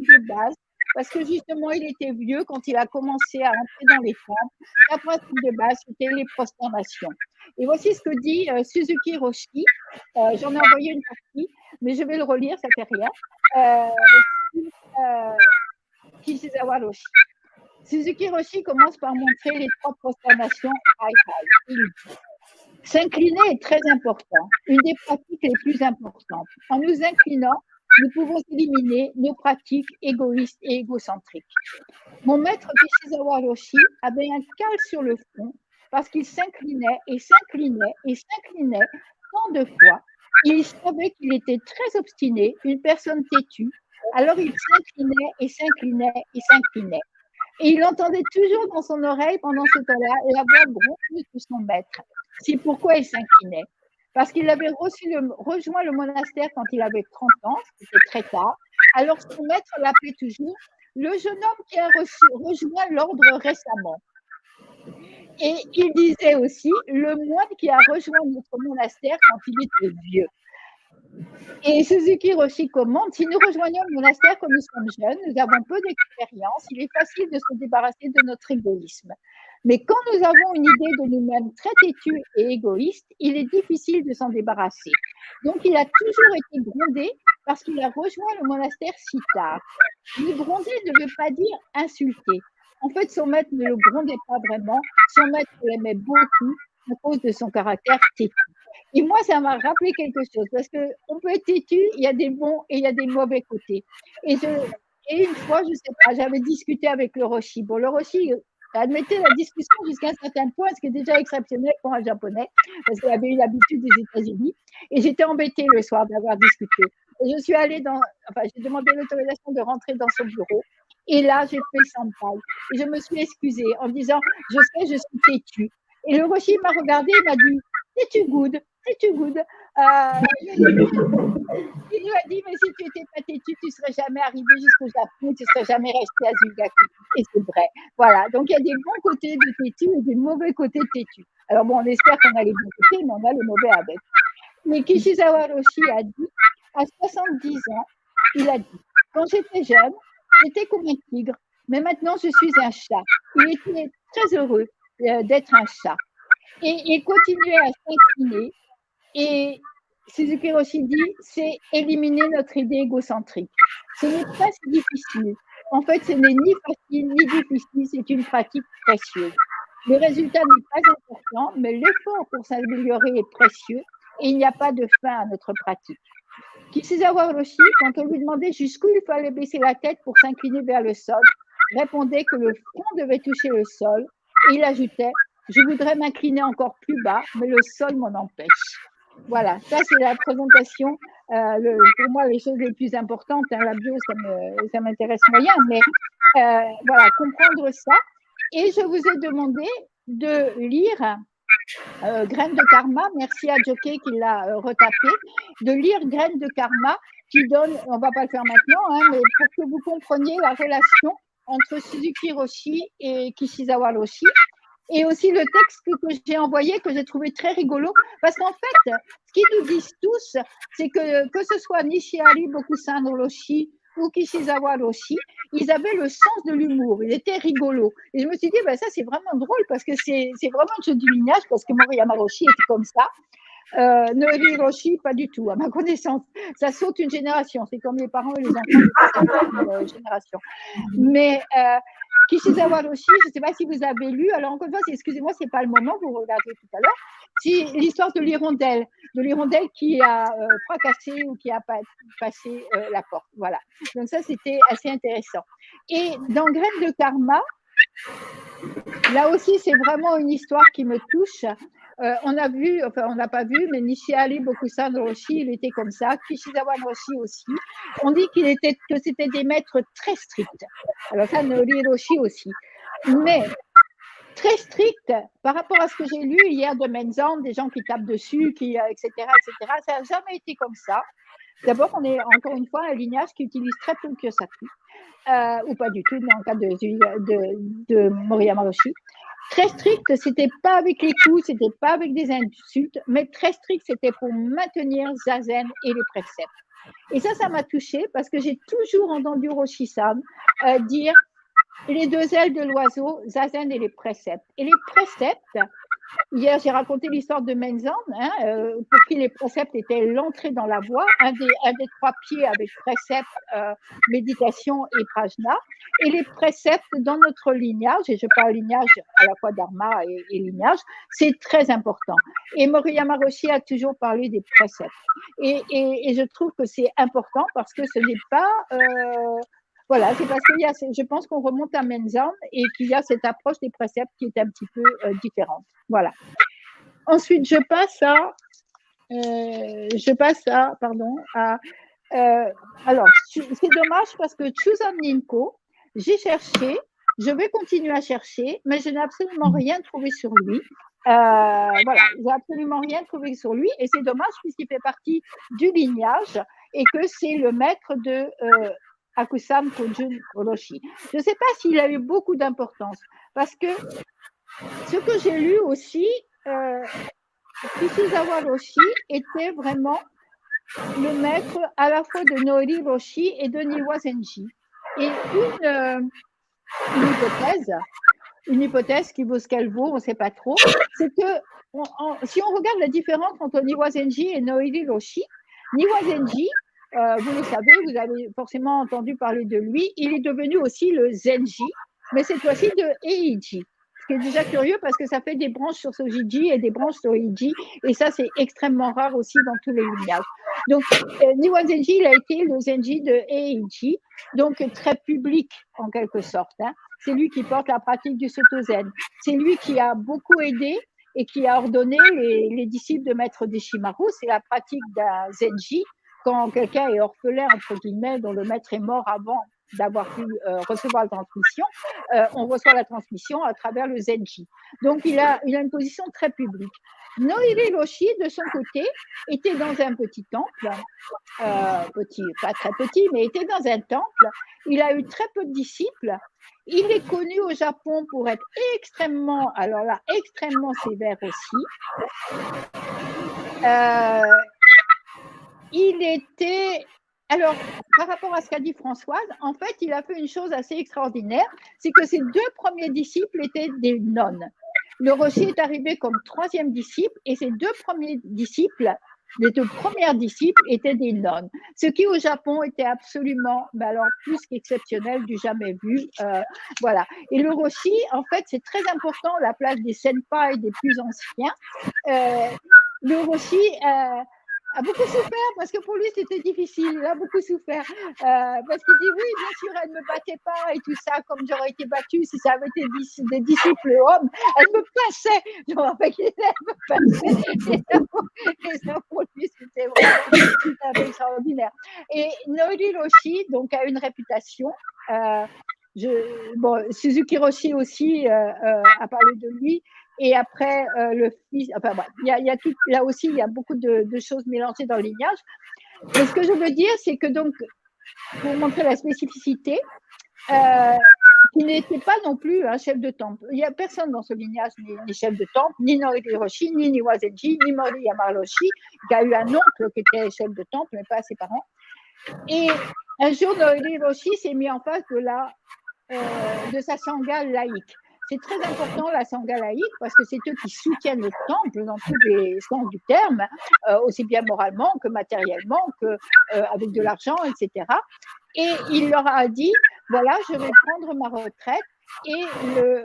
de base, parce que justement, il était vieux quand il a commencé à entrer dans les temples. Sa pratique de base, c'était les prosternations. Et voici ce que dit Suzuki Roshi. J'en ai envoyé une partie, mais je vais le relire, ça ne fait rien. Kishizawa Roshi. Suzuki Roshi commence par montrer les 3 prosternations Hai-Hai. Il dit s'incliner est très important, une des pratiques les plus importantes. En nous inclinant, nous pouvons éliminer nos pratiques égoïstes et égocentriques. Mon maître Kishizawa Roshi avait un cal sur le front parce qu'il s'inclinait et s'inclinait et s'inclinait tant de fois. Il savait qu'il était très obstiné, une personne têtue. Alors il s'inclinait et s'inclinait et s'inclinait. Et il entendait toujours dans son oreille pendant ce temps-là la voix grondeuse de son maître. C'est pourquoi il s'inclinait. Parce qu'il avait rejoint le monastère quand il avait 30 ans, c'était très tard. Alors son maître l'appelait toujours le jeune homme qui a rejoint l'ordre récemment. Et il disait aussi le moine qui a rejoint notre monastère quand il était vieux. Et Suzuki Roshi commente, si nous rejoignons le monastère quand nous sommes jeunes, nous avons peu d'expérience, il est facile de se débarrasser de notre égoïsme. Mais quand nous avons une idée de nous-mêmes très têtue et égoïste, il est difficile de s'en débarrasser. Donc il a toujours été grondé parce qu'il a rejoint le monastère si tard. Mais gronder ne veut pas dire insulter. En fait, son maître ne le grondait pas vraiment, son maître l'aimait beaucoup à cause de son caractère têtu. Et moi, ça m'a rappelé quelque chose, parce qu'on peut être têtu, il y a des bons et il y a des mauvais côtés. Et une fois, je ne sais pas, j'avais discuté avec le Roshi. Bon, le Roshi admettait la discussion jusqu'à un certain point, ce qui est déjà exceptionnel pour un Japonais, parce qu'il avait eu l'habitude des États-Unis. Et j'étais embêtée le soir d'avoir discuté. Et je suis allée j'ai demandé l'autorisation de rentrer dans son bureau. Et là, j'ai fait senpai. Et je me suis excusée en disant, je sais, je suis têtue. Et le Roshi m'a regardé et m'a dit, es-tu good? Es-tu good? Il lui a dit, mais si tu n'étais pas têtu, tu ne serais jamais arrivé jusqu'au Japon, tu ne serais jamais resté à Zulgaku. Et c'est vrai. Voilà. Donc, il y a des bons côtés de têtu et des mauvais côtés de têtu. Alors, bon, on espère qu'on a les bons côtés, mais on a le mauvais avec. Mais Kishizawa Roshi a dit, à 70 ans, il a dit, quand j'étais jeune, j'étais comme un tigre, mais maintenant, je suis un chat. Il était très heureux d'être un chat. Et il continuait à s'incliner. Et Suzuki Roshi dit, c'est éliminer notre idée égocentrique. Ce n'est pas si difficile. En fait, ce n'est ni facile ni difficile, c'est une pratique précieuse. Le résultat n'est pas important, mais l'effort pour s'améliorer est précieux et il n'y a pas de fin à notre pratique. Kishizawa Roshi, quand on lui demandait jusqu'où il fallait baisser la tête pour s'incliner vers le sol, répondait que le front devait toucher le sol et il ajoutait « Je voudrais m'incliner encore plus bas, mais le sol m'en empêche. » Voilà, ça c'est la présentation. Pour moi, les choses les plus importantes, la bio, ça m'intéresse moyen, mais voilà, comprendre ça. Et je vous ai demandé de lire Graines de karma, merci à Jockey qui l'a retapé, de lire Graines de karma qui donne, on ne va pas le faire maintenant, mais pour que vous compreniez la relation entre Suzuki Roshi et Kishizawa Roshi. Et aussi le texte que j'ai envoyé, que j'ai trouvé très rigolo, parce qu'en fait, ce qu'ils nous disent tous, c'est que ce soit Nishihari Bokusan Roshi ou Kishizawa Roshi, ils avaient le sens de l'humour, ils étaient rigolos. Et je me suis dit, ça c'est vraiment drôle, parce que c'est vraiment une chose du lignage, parce que Moriyama Roshi était comme ça. Noeri Roshi, pas du tout, à ma connaissance. Ça saute une génération, c'est comme les parents et les enfants de cette génération. Mais Kishizawa Roshi, je ne sais pas si vous avez lu, alors encore une fois, excusez-moi, ce n'est pas le moment, vous regardez tout à l'heure, c'est l'histoire de l'hirondelle qui a fracassé ou qui a passé la porte. Voilà. Donc ça, c'était assez intéressant. Et dans Graines de karma, là aussi, c'est vraiment une histoire qui me touche. On a vu, enfin on n'a pas vu, mais Nishihari Bokusan Roshi, il était comme ça, Kishizawa Roshi aussi. On dit que c'était des maîtres très stricts. Alors ça, Noeri Roshi aussi. Mais très stricts par rapport à ce que j'ai lu hier de Menzan, des gens qui tapent dessus, etc., etc. Ça n'a jamais été comme ça. D'abord, on est encore une fois un lignage qui utilise très peu le Kyosaku, ou pas du tout dans le cas de Moriyama Roshi. Très strict, c'était pas avec les coups, c'était pas avec des insultes, mais très strict, c'était pour maintenir Zazen et les préceptes. Et ça m'a touchée parce que j'ai toujours entendu Roshi-san dire les deux ailes de l'oiseau, Zazen et les préceptes. Et les préceptes, Hier, j'ai raconté l'histoire de Menzan, pour qui les préceptes étaient l'entrée dans la voie, un des 3 pieds avec préceptes, méditation et prajna, et les préceptes dans notre lignage, et je parle lignage à la fois dharma et lignage, c'est très important. Et Moriyama Roshi a toujours parlé des préceptes. Et je trouve que c'est important parce que ce n'est pas... voilà, c'est parce qu'il y a, je pense qu'on remonte à Menzan et qu'il y a cette approche des préceptes qui est un petit peu différente. Voilà. Ensuite, je passe à alors, c'est dommage parce que Chuzan Ninko, j'ai cherché, je vais continuer à chercher, mais je n'ai absolument rien trouvé sur lui. Voilà, j'ai absolument rien trouvé sur lui et c'est dommage puisqu'il fait partie du lignage et que c'est le maître de Akusan Kojun Orochi. Je ne sais pas s'il a eu beaucoup d'importance parce que ce que j'ai lu aussi, Kishizawa Roshi était vraiment le maître à la fois de Noori Roshi et de Niwa Zenji. Et une hypothèse qui vaut ce qu'elle vaut, on ne sait pas trop, c'est que si on regarde la différence entre Niwa Zenji et Noori Roshi, Niwa Zenji, vous le savez, vous avez forcément entendu parler de lui, il est devenu aussi le Zenji, mais cette fois-ci de Eiji. Ce qui est déjà curieux parce que ça fait des branches sur Sojiji et des branches sur Eiji, et ça c'est extrêmement rare aussi dans tous les lignages. Donc Niwa Zenji, il a été le Zenji de Eiji, donc très public en quelque sorte. C'est lui qui porte la pratique du Soto Zen. C'est lui qui a beaucoup aidé et qui a ordonné les disciples de Maître Deshimaru. C'est la pratique d'un Zenji. Quand quelqu'un est orphelin, entre guillemets, dont le maître est mort avant d'avoir pu recevoir la transmission, on reçoit la transmission à travers le Zenji. Donc, il a une position très publique. Noiri Roshi, de son côté, était dans un petit temple, petit, pas très petit, mais était dans un temple. Il a eu très peu de disciples. Il est connu au Japon pour être extrêmement, alors là, extrêmement sévère aussi. Il était, alors, par rapport à ce qu'a dit Françoise, en fait, il a fait une chose assez extraordinaire, c'est que ses 2 premiers disciples étaient des nonnes. Le Roshi est arrivé comme 3e disciple et ses 2 premiers disciples, les 2 premières disciples étaient des nonnes. Ce qui au Japon était absolument, alors plus qu'exceptionnel, du jamais vu. Voilà. Et le Roshi, en fait, c'est très important, la place des senpai, des plus anciens. Le Roshi a beaucoup souffert parce que pour lui c'était difficile, il a beaucoup souffert parce qu'il dit oui bien sûr elle ne me battait pas et tout ça comme j'aurais été battue si ça avait été des disciples hommes, elle me passait, je me rappelle qu'elle me passait et ça pour lui c'était vraiment extraordinaire. Et Noiri Roshi donc a une réputation, Suzuki Roshi aussi a parlé de lui. Et après, le fils, enfin, il y a tout, là aussi, il y a beaucoup de choses mélangées dans le lignage. Mais ce que je veux dire, c'est que donc, pour montrer la spécificité, qui n'était pas non plus un chef de temple. Il n'y a personne dans ce lignage, ni chef de temple, ni Noiri Roshi, ni Niwa Zenji, ni Moriyama Roshi, qui a eu un oncle qui était chef de temple, mais pas ses parents. Et un jour, Noiri Roshi s'est mis en face de sa sangha laïque. C'est très important la sangha laïque parce que c'est eux qui soutiennent le temple dans tous les sens du terme, aussi bien moralement que matériellement, qu'avec de l'argent, etc. Et il leur a dit, voilà, je vais prendre ma retraite et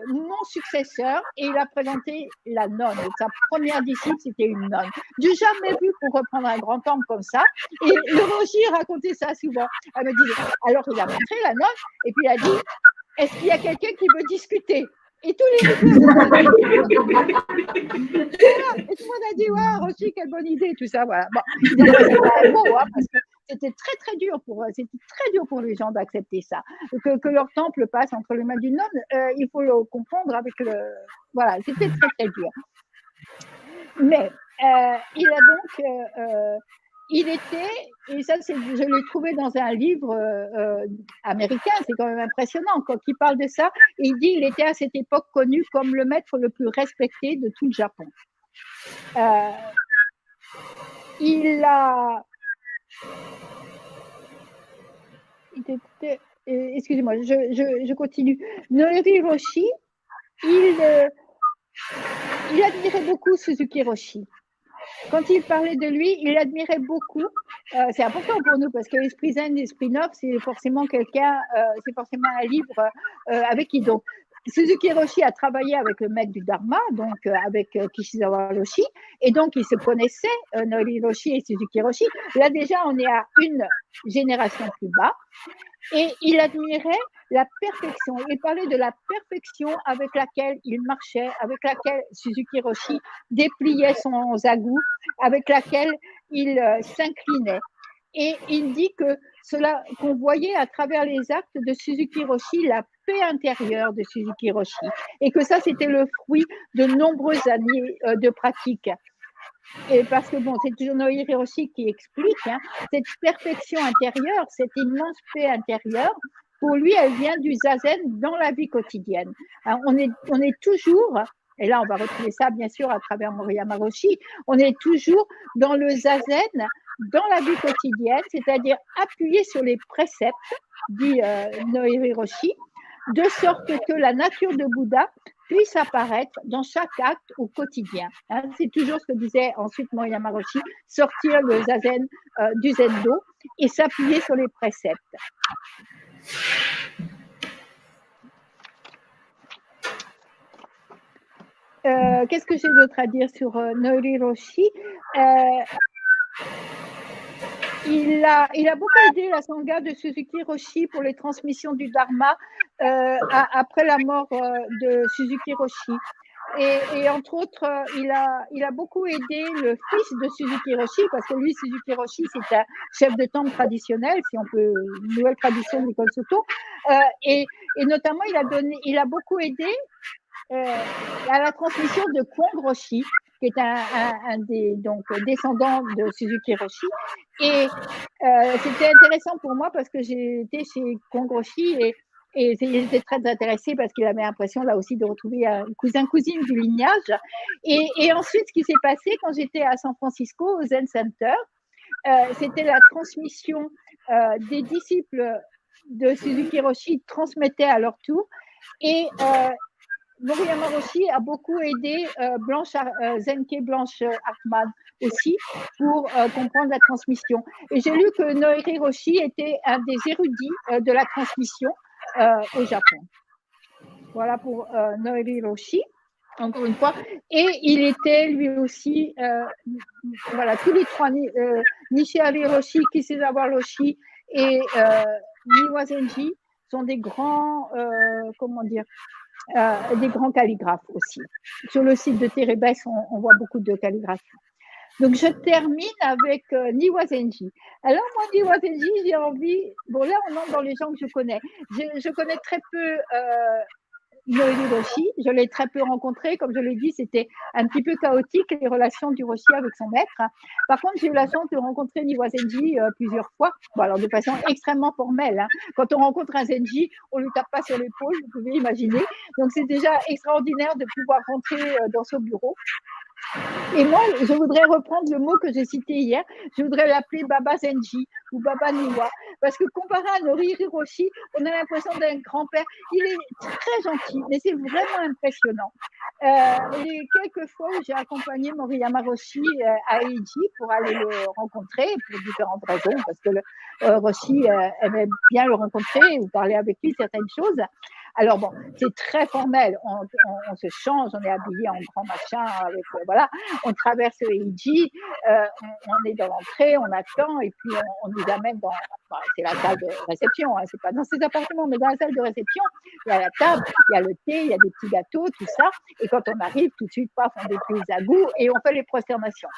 mon successeur, et il a présenté la nonne. Sa première disciple, c'était une nonne. Du jamais vu pour reprendre un grand temple comme ça. Et le Roshi racontait ça souvent. Elle me disait, alors il a montré la nonne et puis il a dit, est-ce qu'il y a quelqu'un qui veut discuter? Et tous les et tout le monde a dit, ouais, Roshi, quelle bonne idée, tout ça, voilà. Bon, c'était pas beau, parce que c'était très, très dur pour les gens d'accepter ça. Que leur temple passe entre les mains d'une nonne, il faut le comprendre avec voilà, c'était très, très dur. Mais il a donc... il était, et ça je l'ai trouvé dans un livre américain, c'est quand même impressionnant, quand il parle de ça, il dit il était à cette époque connu comme le maître le plus respecté de tout le Japon. Excusez-moi, je continue. Noiri Roshi, il admirait beaucoup Suzuki Roshi. Quand il parlait de lui, il admirait beaucoup. C'est important pour nous parce que l'esprit zen, l'esprit neuf, c'est forcément quelqu'un, c'est forcément un livre avec qui. Donc, Suzuki Roshi a travaillé avec le maître du Dharma, donc avec Kishizawa Roshi, et donc ils se connaissaient, Norio Roshi et Suzuki Roshi. Là déjà, on est à une génération plus bas, et il admirait la perfection. Il parlait de la perfection avec laquelle il marchait, avec laquelle Suzuki Roshi dépliait son zagu, avec laquelle il s'inclinait. Et il dit que cela qu'on voyait à travers les actes de Suzuki Roshi, la paix intérieure de Suzuki Roshi, et que ça, c'était le fruit de nombreuses années de pratique. Et parce que bon, c'est toujours Norio Roshi qui explique cette perfection intérieure, cette immense paix intérieure. Pour lui, elle vient du zazen dans la vie quotidienne. Alors, on est toujours, et là on va retrouver ça bien sûr à travers Moriyama Roshi, on est toujours dans le zazen dans la vie quotidienne, c'est-à-dire appuyé sur les préceptes, dit Norio Roshi, de sorte que la nature de Bouddha puisse apparaître dans chaque acte au quotidien. C'est toujours ce que disait ensuite Moriyama Roshi, sortir le zazen du zendo et s'appuyer sur les préceptes. Qu'est-ce que j'ai d'autre à dire sur Norio Roshi? Il a beaucoup aidé la Sangha de Suzuki Roshi pour les transmissions du Dharma après la mort de Suzuki Roshi. Et entre autres, il a beaucoup aidé le fils de Suzuki Roshi, parce que lui, Suzuki Roshi, c'est un chef de temple traditionnel, si on peut, une nouvelle tradition de l'école Soto. Et notamment, il a beaucoup aidé à la transmission de Kwong Roshi, qui est un des donc, descendants de Suzuki Roshi. Et c'était intéressant pour moi parce que j'ai été chez Kwong Roshi et il était très intéressé parce qu'il avait l'impression là aussi de retrouver un cousin-cousine du lignage. Et ensuite, ce qui s'est passé quand j'étais à San Francisco, au Zen Center, c'était la transmission des disciples de Suzuki Roshi transmettaient à leur tour. Et Moriyama Roshi a beaucoup aidé Zenke Blanche Hartmann aussi pour comprendre la transmission. Et j'ai lu que Norio Roshi était un des érudits de la transmission au Japon. Voilà pour Norio Roshi, encore une fois. Et il était lui aussi, voilà, tous les trois, Nishihari Roshi, Kishizawa Roshi et Niwa Zenji sont des grands, comment dire, des grands calligraphes aussi. Sur le site de Terebes, on voit beaucoup de calligraphes. Donc, je termine avec Niwa Zenji. Alors, moi, Niwa Zenji, j'ai envie... Bon, là, on entre dans les gens que je connais. Je connais très peu Norio Roshi. Je l'ai très peu rencontré. Comme je l'ai dit, c'était un petit peu chaotique, les relations du Roshi avec son maître. Par contre, j'ai eu la chance de rencontrer Niwa Zenji plusieurs fois. Bon, alors, de façon extrêmement formelle. Quand on rencontre un Zenji, on ne lui tape pas sur l'épaule, vous pouvez imaginer. Donc, c'est déjà extraordinaire de pouvoir rentrer dans son bureau. Et moi, je voudrais reprendre le mot que j'ai cité hier. Je voudrais l'appeler Baba Zenji ou Baba Niwa. Parce que comparé à Norio Roshi, on a l'impression d'un grand-père. Il est très gentil, mais c'est vraiment impressionnant. Les quelques fois où j'ai accompagné Moriyama Roshi à Eiji pour aller le rencontrer, pour différentes raisons, parce que Roshi aimait bien le rencontrer ou parler avec lui certaines choses. Alors bon, c'est très formel, on se change, on est habillé en grand machin, avec, voilà, on traverse Eiji, on est dans l'entrée, on attend, et puis on nous amène dans, enfin, c'est la salle de réception, c'est pas dans ses appartements, mais dans la salle de réception, il y a la table, il y a le thé, il y a des petits gâteaux, tout ça, et quand on arrive, tout de suite, paf, on déplie les agous et on fait les prosternations.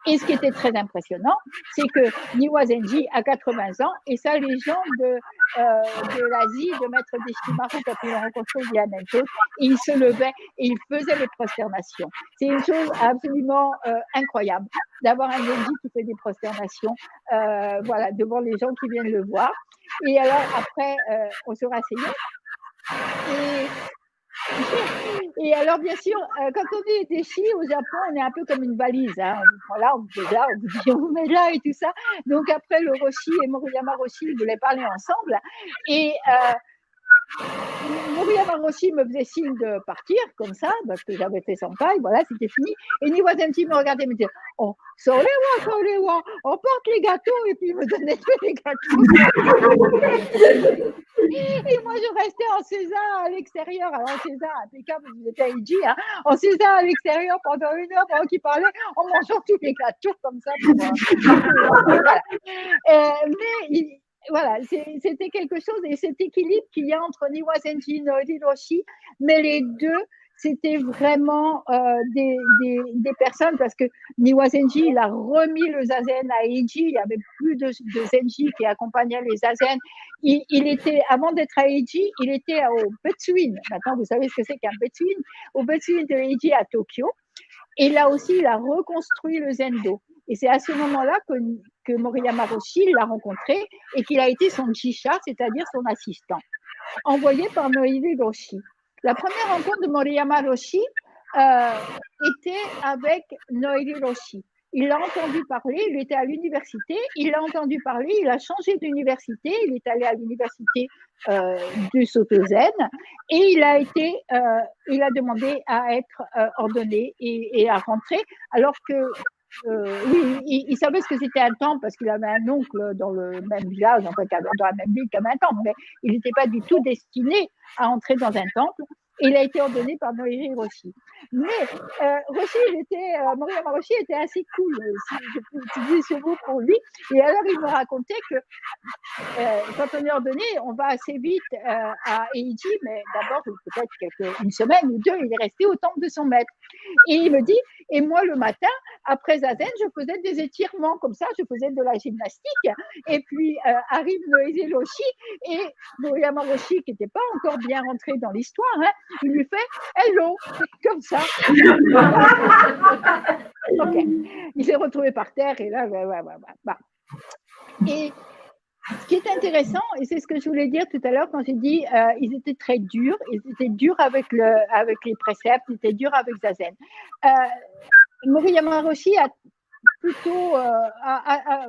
Et ce qui était très impressionnant, c'est que Niwa Zenji a 80 ans, et ça, les gens de l'Asie, de Maître Deshimaru, quand ils l'ont rencontré, il y a la même chose, et il se levait et il faisait les prosternations. C'est une chose absolument incroyable d'avoir un Zenji qui fait des prosternations, voilà, devant les gens qui viennent le voir. Et alors, après, on se rasseyait. Et alors, bien sûr, quand on est déchi au Japon, on est un peu comme une valise. Voilà, on vous met là, on vous dit, on vous met là et tout ça. Donc, après, le Roshi et Moriyama Roshi voulaient parler ensemble. Et Moriyama Roshi me faisait signe de partir, comme ça, parce que j'avais fait son paille, voilà, c'était fini. Et Niwazenji me regardait et me disait, oh, Solewa, on porte les gâteaux, et puis il me donnait tous les gâteaux. Et moi, je restais en César à l'extérieur. Alors, en César, impeccable, vous étiez à Iji, hein, en César à l'extérieur pendant 1 heure, pendant qu'il parlait, en mangeant tous les gâteaux comme ça. Voilà. Mais voilà, c'était quelque chose, et cet équilibre qu'il y a entre Niwazenji et Noori Roshi, mais les deux, c'était vraiment des personnes, parce que Niwazenji, il a remis le zazen à Eiji, il n'y avait plus de zenji qui accompagnaient les zazen. Il était, avant d'être à Eiji, il était au Betsuin. Maintenant, vous savez ce que c'est qu'un Betsuin. Au Betsuin de Eiji à Tokyo. Et là aussi, il a reconstruit le zendo. Et c'est à ce moment-là que Moriyama Roshi l'a rencontré et qu'il a été son jisha, c'est-à-dire son assistant, envoyé par Noiri Roshi. La première rencontre de Moriyama Roshi était avec Noiri Roshi. Il l'a entendu parler, il était à l'université, il l'a entendu parler, il a changé d'université, il est allé à l'université du Soto-Zen et il a demandé à être ordonné et à rentrer, alors que oui, il savait ce que c'était un temple parce qu'il avait un oncle dans le même village, en fait, dans la même ville comme un temple, mais il n'était pas du tout destiné à entrer dans un temple. Et il a été ordonné par Noiri Roshi. Mais Moriyama Roshi était assez cool, si je peux utiliser ce mot pour lui. Et alors, il me racontait que quand on est ordonné, on va assez vite à Eiji, mais d'abord, peut-être une semaine ou 2, il est resté au temple de son maître. Et il me dit, et moi, le matin, après Zazen, je faisais des étirements comme ça, je faisais de la gymnastique. Et puis, arrive Noiri Roshi et Moriyama Roshi, qui n'était pas encore bien rentré dans l'histoire, hein, il lui fait hello, comme ça. Ok. Il s'est retrouvé par terre et là, bah. Et ce qui est intéressant, et c'est ce que je voulais dire tout à l'heure quand j'ai dit ils étaient très durs, ils étaient durs avec les préceptes, ils étaient durs avec Zazen. Moriyama Roshi a plutôt,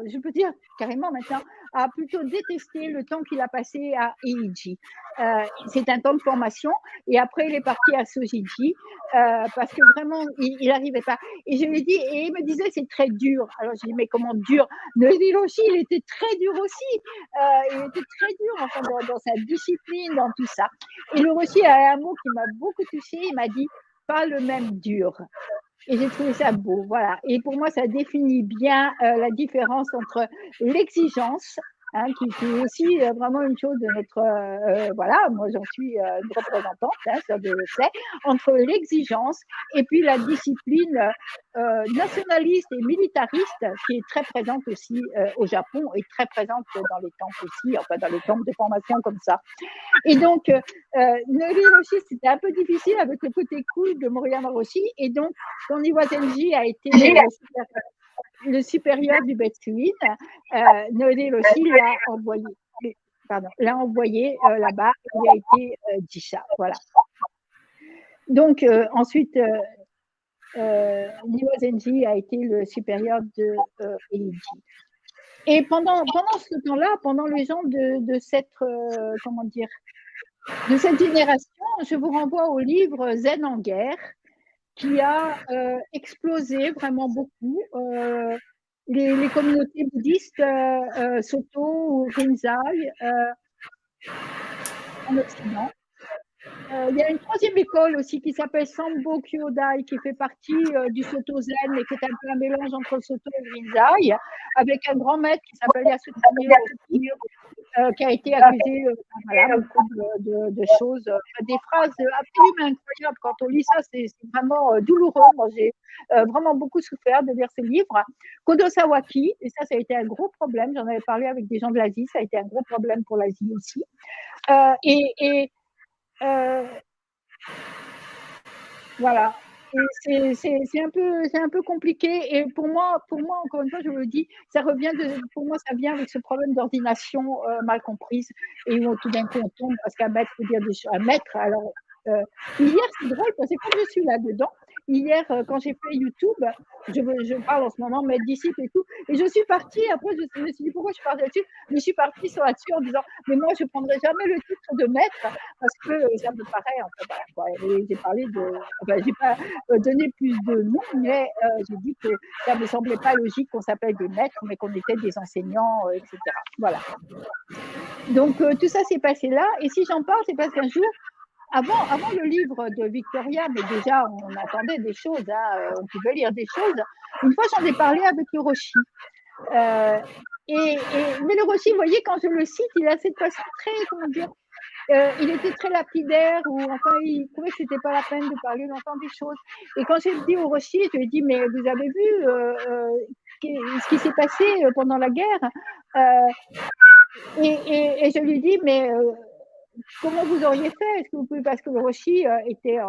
je peux dire carrément maintenant, a plutôt détesté le temps qu'il a passé à Eiji. C'est un temps de formation et après il est parti à Sojiji parce que vraiment il n'arrivait pas. Et je lui ai dit, et il me disait c'est très dur. Alors j'ai dit mais comment dur? Noiri Roshi, il était très dur aussi. Il était très dur enfin, dans sa discipline, dans tout ça. Et le Roshi a un mot qui m'a beaucoup touchée, il m'a dit pas le même dur. Et j'ai trouvé ça beau, voilà. Et pour moi, ça définit bien la différence entre l'exigence, hein, qui est aussi vraiment une chose de notre... voilà, moi j'en suis une représentante, hein, ça je le sais, entre l'exigence et puis la discipline nationaliste et militariste qui est très présente aussi au Japon et très présente dans les temples aussi, enfin dans les temples de formation comme ça. Et donc, Noiri Roshi, c'était un peu difficile avec le côté cool de Moriyama Roshi. Et donc, quand Niwazenji a été le supérieur du Betsuin, Noiri Roshi l'a envoyé là-bas. Il a été jisha. Voilà. Donc, ensuite, Niwazenji a été le supérieur de Eiji. Et pendant ce temps-là, pendant les gens de cette, comment dire, de cette génération, je vous renvoie au livre Zen en guerre, qui a explosé vraiment beaucoup. Les communautés bouddhistes, Soto ou Rinzai, en Occident. Il y a une troisième école aussi qui s'appelle Sambo Kyodai, qui fait partie du Soto Zen, mais qui est un peu un mélange entre Soto et Rinzai, avec un grand maître qui s'appelle Yasutani Roshi, qui a été accusé voilà, beaucoup de choses, des phrases absolument incroyables. Quand on lit ça, c'est vraiment douloureux. Moi, j'ai vraiment beaucoup souffert de lire ces livres. Kodo Sawaki, et ça a été un gros problème. J'en avais parlé avec des gens de l'Asie, ça a été un gros problème pour l'Asie aussi. Voilà. Et c'est un peu compliqué. Et pour moi, encore une fois, je vous le dis, pour moi, ça vient avec ce problème d'ordination mal comprise et où tout d'un coup on tombe parce qu'un maître peut dire des choses. Un maître, alors hier, c'est drôle parce que quand je suis là-dedans, hier, quand j'ai fait YouTube, je parle en ce moment, mes disciples et tout, et je suis partie, après je me suis dit pourquoi je suis partie là-dessus, mais je suis partie sur là-dessus en disant, mais moi je ne prendrai jamais le titre de maître, parce que ça me paraît, enfin voilà, quoi. Et j'ai parlé j'ai pas donné plus de noms, mais j'ai dit que ça ne me semblait pas logique qu'on s'appelle des maîtres, mais qu'on était des enseignants, etc. Voilà. Donc, tout ça s'est passé là. Et si j'en parle, c'est parce qu'un jour, avant le livre de Victoria, mais déjà, on entendait des choses, hein, on pouvait lire des choses. Une fois, j'en ai parlé avec le Roshi. Mais le Roshi, vous voyez, quand je le cite, il a cette façon très, comment dire, il était très lapidaire, ou enfin, il trouvait que c'était pas la peine de parler longtemps des choses. Et quand j'ai dit au Roshi, je lui ai dit, mais vous avez vu ce qui s'est passé pendant la guerre, et je lui dis, mais comment vous auriez fait? Est-ce que vous pouvez, parce que le Roshi était,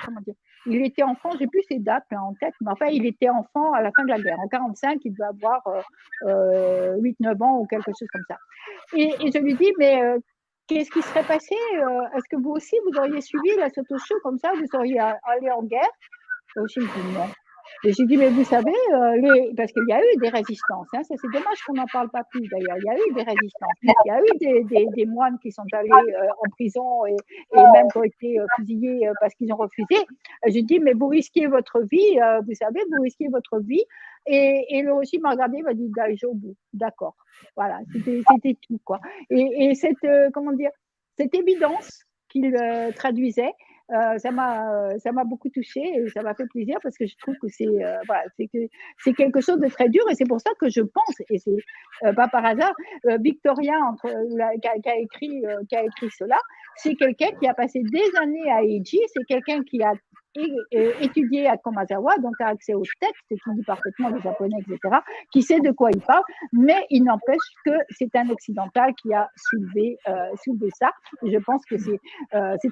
comment dire, il était enfant, j'ai plus ses dates en tête, mais enfin, il était enfant à la fin de la guerre. En 45, il devait avoir 8-9 ans ou quelque chose comme ça. Et je lui dis, mais qu'est-ce qui serait passé? Est-ce que vous aussi, vous auriez suivi la Sotosho comme ça? Vous seriez allé en guerre? Le Roshi me dit non. Et j'ai dit, mais vous savez, parce qu'il y a eu des résistances, hein, ça c'est dommage qu'on n'en parle pas plus d'ailleurs, il y a eu des résistances, il y a eu des moines qui sont allés en prison et même qui ont été fusillés parce qu'ils ont refusé. J'ai dit, mais vous risquez votre vie, vous savez, vous risquez votre vie. Et le Roshi m'a regardé, il m'a dit, Daijoubu, d'accord. Voilà, c'était tout, quoi. Et cette, comment dire, cette évidence qu'il traduisait, ça m'a beaucoup touchée et ça m'a fait plaisir parce que je trouve que voilà, c'est quelque chose de très dur, et c'est pour ça que je pense, et c'est pas par hasard, Victoria qui a écrit cela, c'est quelqu'un qui a passé des années à Eiji, c'est quelqu'un qui a étudié à Komazawa, donc a accès aux textes, qui dit parfaitement le japonais, etc., qui sait de quoi il parle, mais il n'empêche que c'est un occidental qui a soulevé ça, et je pense que c'est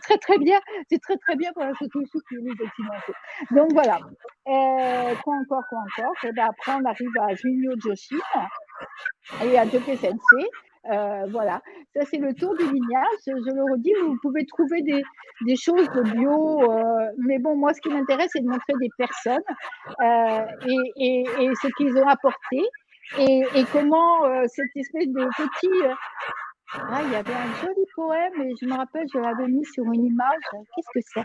très très bien, c'est très très bien pour la société qui les occidentaux. Donc voilà. Quoi encore? Et ben après, on arrive à Junyo Joshi et à Joke Sensei. Voilà, ça c'est le tour du lignage. Je le redis, vous pouvez trouver des choses de bio, mais bon, moi ce qui m'intéresse, c'est de montrer des personnes et ce qu'ils ont apporté, et comment cette espèce de petit. Il y avait un joli poème, et je me rappelle, je l'avais mis sur une image. Qu'est-ce que c'est?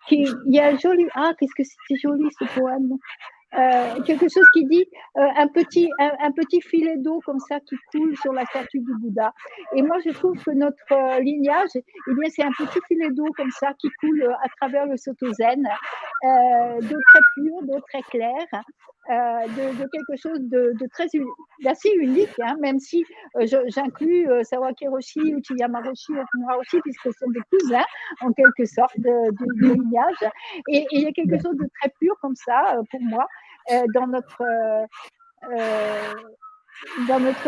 Il y a un joli. Qu'est-ce que c'était joli ce poème! Quelque chose qui dit un petit filet d'eau comme ça qui coule sur la statue du Bouddha. Et moi, je trouve que notre lignage, eh bien, c'est un petit filet d'eau comme ça qui coule à travers le Soto Zen, d'eau très pure, d'eau très claire, de quelque chose d'assez unique, hein, même si j'inclus Sawaki Roshi, Uchiyama Roshi, Okumura Roshi, puisque ce sont des cousins en quelque sorte du lignage. Et il y a quelque chose de très pur comme ça, pour moi, dans notre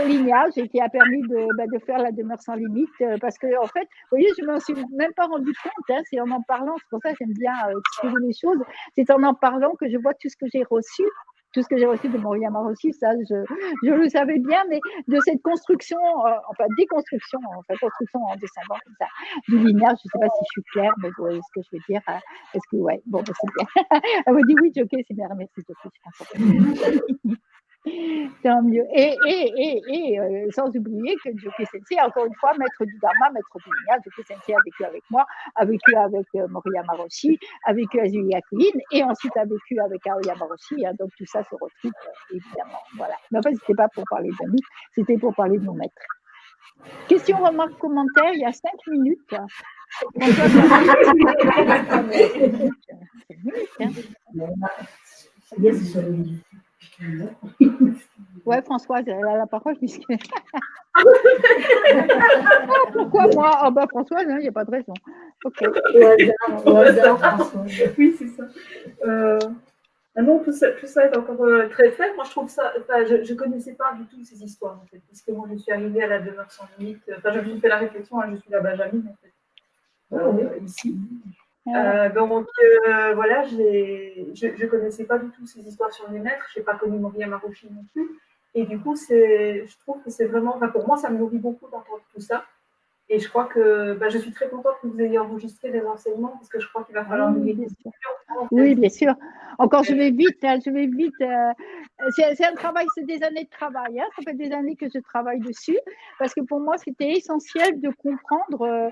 lignage, et qui a permis de faire la demeure sans limite, parce que en fait, vous voyez, je ne m'en suis même pas rendu compte, hein, c'est en parlant, c'est pour ça que j'aime bien exposer les choses, c'est en parlant que je vois tout ce que j'ai reçu. Tout ce que j'ai reçu de Moriyama Roshi, ça, je le savais bien, mais de cette construction, déconstruction, construction en descendant comme ça, du lignage, je ne sais pas si je suis claire, mais vous voyez ce que je veux dire. Est-ce que, ouais, bon, c'est bien. Elle me dit oui, ok, c'est bien, merci, je tant mieux. Et sans oublier que Joke Sensei, encore une fois, maître du Dharma, maître du lignage, Joke Sensei a vécu avec moi, a vécu avec Moriyama Roshi, a vécu avec Azui Yakuin, et ensuite a vécu avec Aoyama Roshi, hein, donc tout ça se retrouve évidemment. Voilà. Mais en fait, ce n'était pas pour parler de nous, c'était pour parler de nos maîtres. Question, remarque, commentaire, il y a 5 minutes. Ouais, Françoise, elle a la parole puisque. Pourquoi moi? Françoise, il n'y a pas de raison. Ok. Oui, c'est ça. Non, tout ça est encore très frais. Moi, je trouve ça. Je ne connaissais pas du tout ces histoires, en fait, puisque moi, je suis arrivée à la demeure sans limite. Je me suis fait la réflexion, je suis la Benjamin, en fait, ici. Donc, voilà, je ne connaissais pas du tout ces histoires sur les maîtres. Je n'ai pas connu Moriyama Roshi non plus. Et du coup, je trouve que c'est vraiment. Pour moi, ça me nourrit beaucoup d'entendre tout ça. Et je crois que je suis très contente que vous ayez enregistré les enseignements, parce que je crois qu'il va falloir nous Oui, bien sûr. Encore, je vais vite, hein, je vais vite. C'est un travail, c'est des années de travail. Hein, ça fait des années que je travaille dessus parce que pour moi, c'était essentiel de comprendre,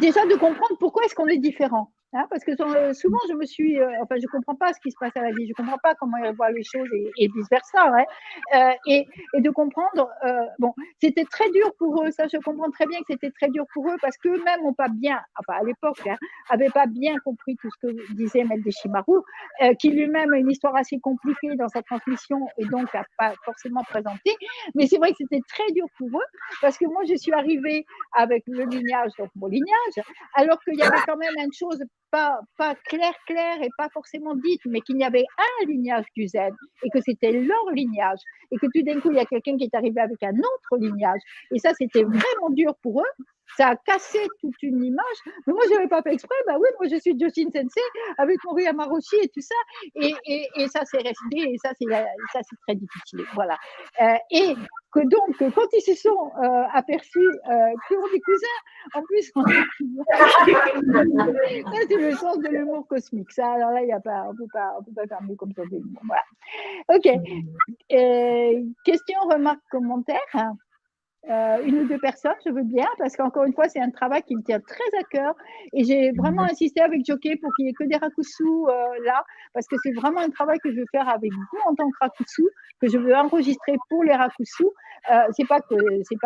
déjà de comprendre pourquoi est-ce qu'on est différent. Hein, parce que souvent, je ne comprends pas ce qui se passe à la vie, je ne comprends pas comment ils voient les choses et vice-versa. Hein. Et de comprendre, bon, c'était très dur pour eux, ça je comprends très bien que c'était très dur pour eux parce qu'eux-mêmes n'ont pas bien, enfin à l'époque, n'avaient pas bien compris tout ce que disait Maître Deshimaru, qui lui-même a une histoire assez compliquée dans sa transmission et donc n'a pas forcément présenté. Mais c'est vrai que c'était très dur pour eux parce que moi, je suis arrivée avec le lignage, donc mon lignage, alors qu'il y avait quand même une chose pas claire et pas forcément dite, mais qu'il y avait un lignage du Z et que c'était leur lignage et que tout d'un coup, il y a quelqu'un qui est arrivé avec un autre lignage. Et ça, c'était vraiment dur pour eux. Ça a cassé toute une image. Mais moi, je n'avais pas fait exprès. Bah oui, moi, je suis Joshin Sensei avec Mori Yamaroshi et tout ça. Et ça, c'est resté. Et ça, c'est très difficile. Voilà. Et que donc, quand ils se sont aperçus qu'on est cousins, en plus, ça, c'est le sens de l'humour cosmique. Ça, alors là, on peut pas faire mieux comme ça. Voilà. OK. Question, remarque, commentaire. Une ou deux personnes, je veux bien, parce qu'encore une fois, c'est un travail qui me tient très à cœur. Et j'ai vraiment insisté avec Jockey pour qu'il n'y ait que des rakusu là, parce que c'est vraiment un travail que je veux faire avec vous en tant que rakusu, que je veux enregistrer pour les rakusu. C'est pas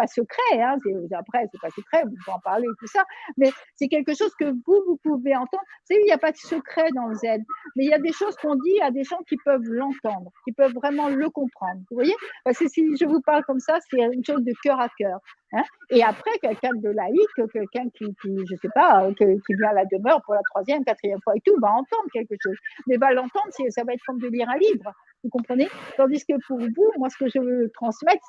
secret, hein, après, c'est pas secret, vous pouvez en parler et tout ça, mais c'est quelque chose que vous pouvez entendre. Vous savez, il n'y a pas de secret dans le zen, mais il y a des choses qu'on dit à des gens qui peuvent l'entendre, qui peuvent vraiment le comprendre. Vous voyez? Parce que si je vous parle comme ça, c'est une chose de cœur à cœur. Hein? Et après, quelqu'un de laïque, quelqu'un qui je sais pas, qui vient à la demeure pour la 3e, 4e fois et tout, va entendre quelque chose. Mais va l'entendre, ça va être comme de lire un livre. Vous comprenez? Tandis que pour vous, moi, ce que je veux transmettre,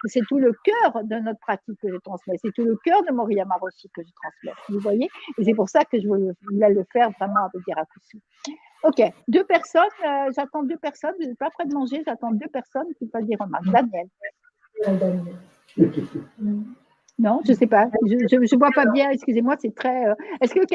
c'est tout le cœur de notre pratique que je transmets. C'est tout le cœur de Mori Yamaroshi que je transmets. Vous voyez? Et c'est pour ça que je voulais le faire vraiment avec des rakusu. OK. 2 personnes. J'attends 2 personnes. Je ne suis pas près de manger. J'attends 2 personnes qui fassent des remarques. Daniel. Non, je ne sais pas. Je ne vois pas bien. Excusez-moi, c'est très. Est-ce que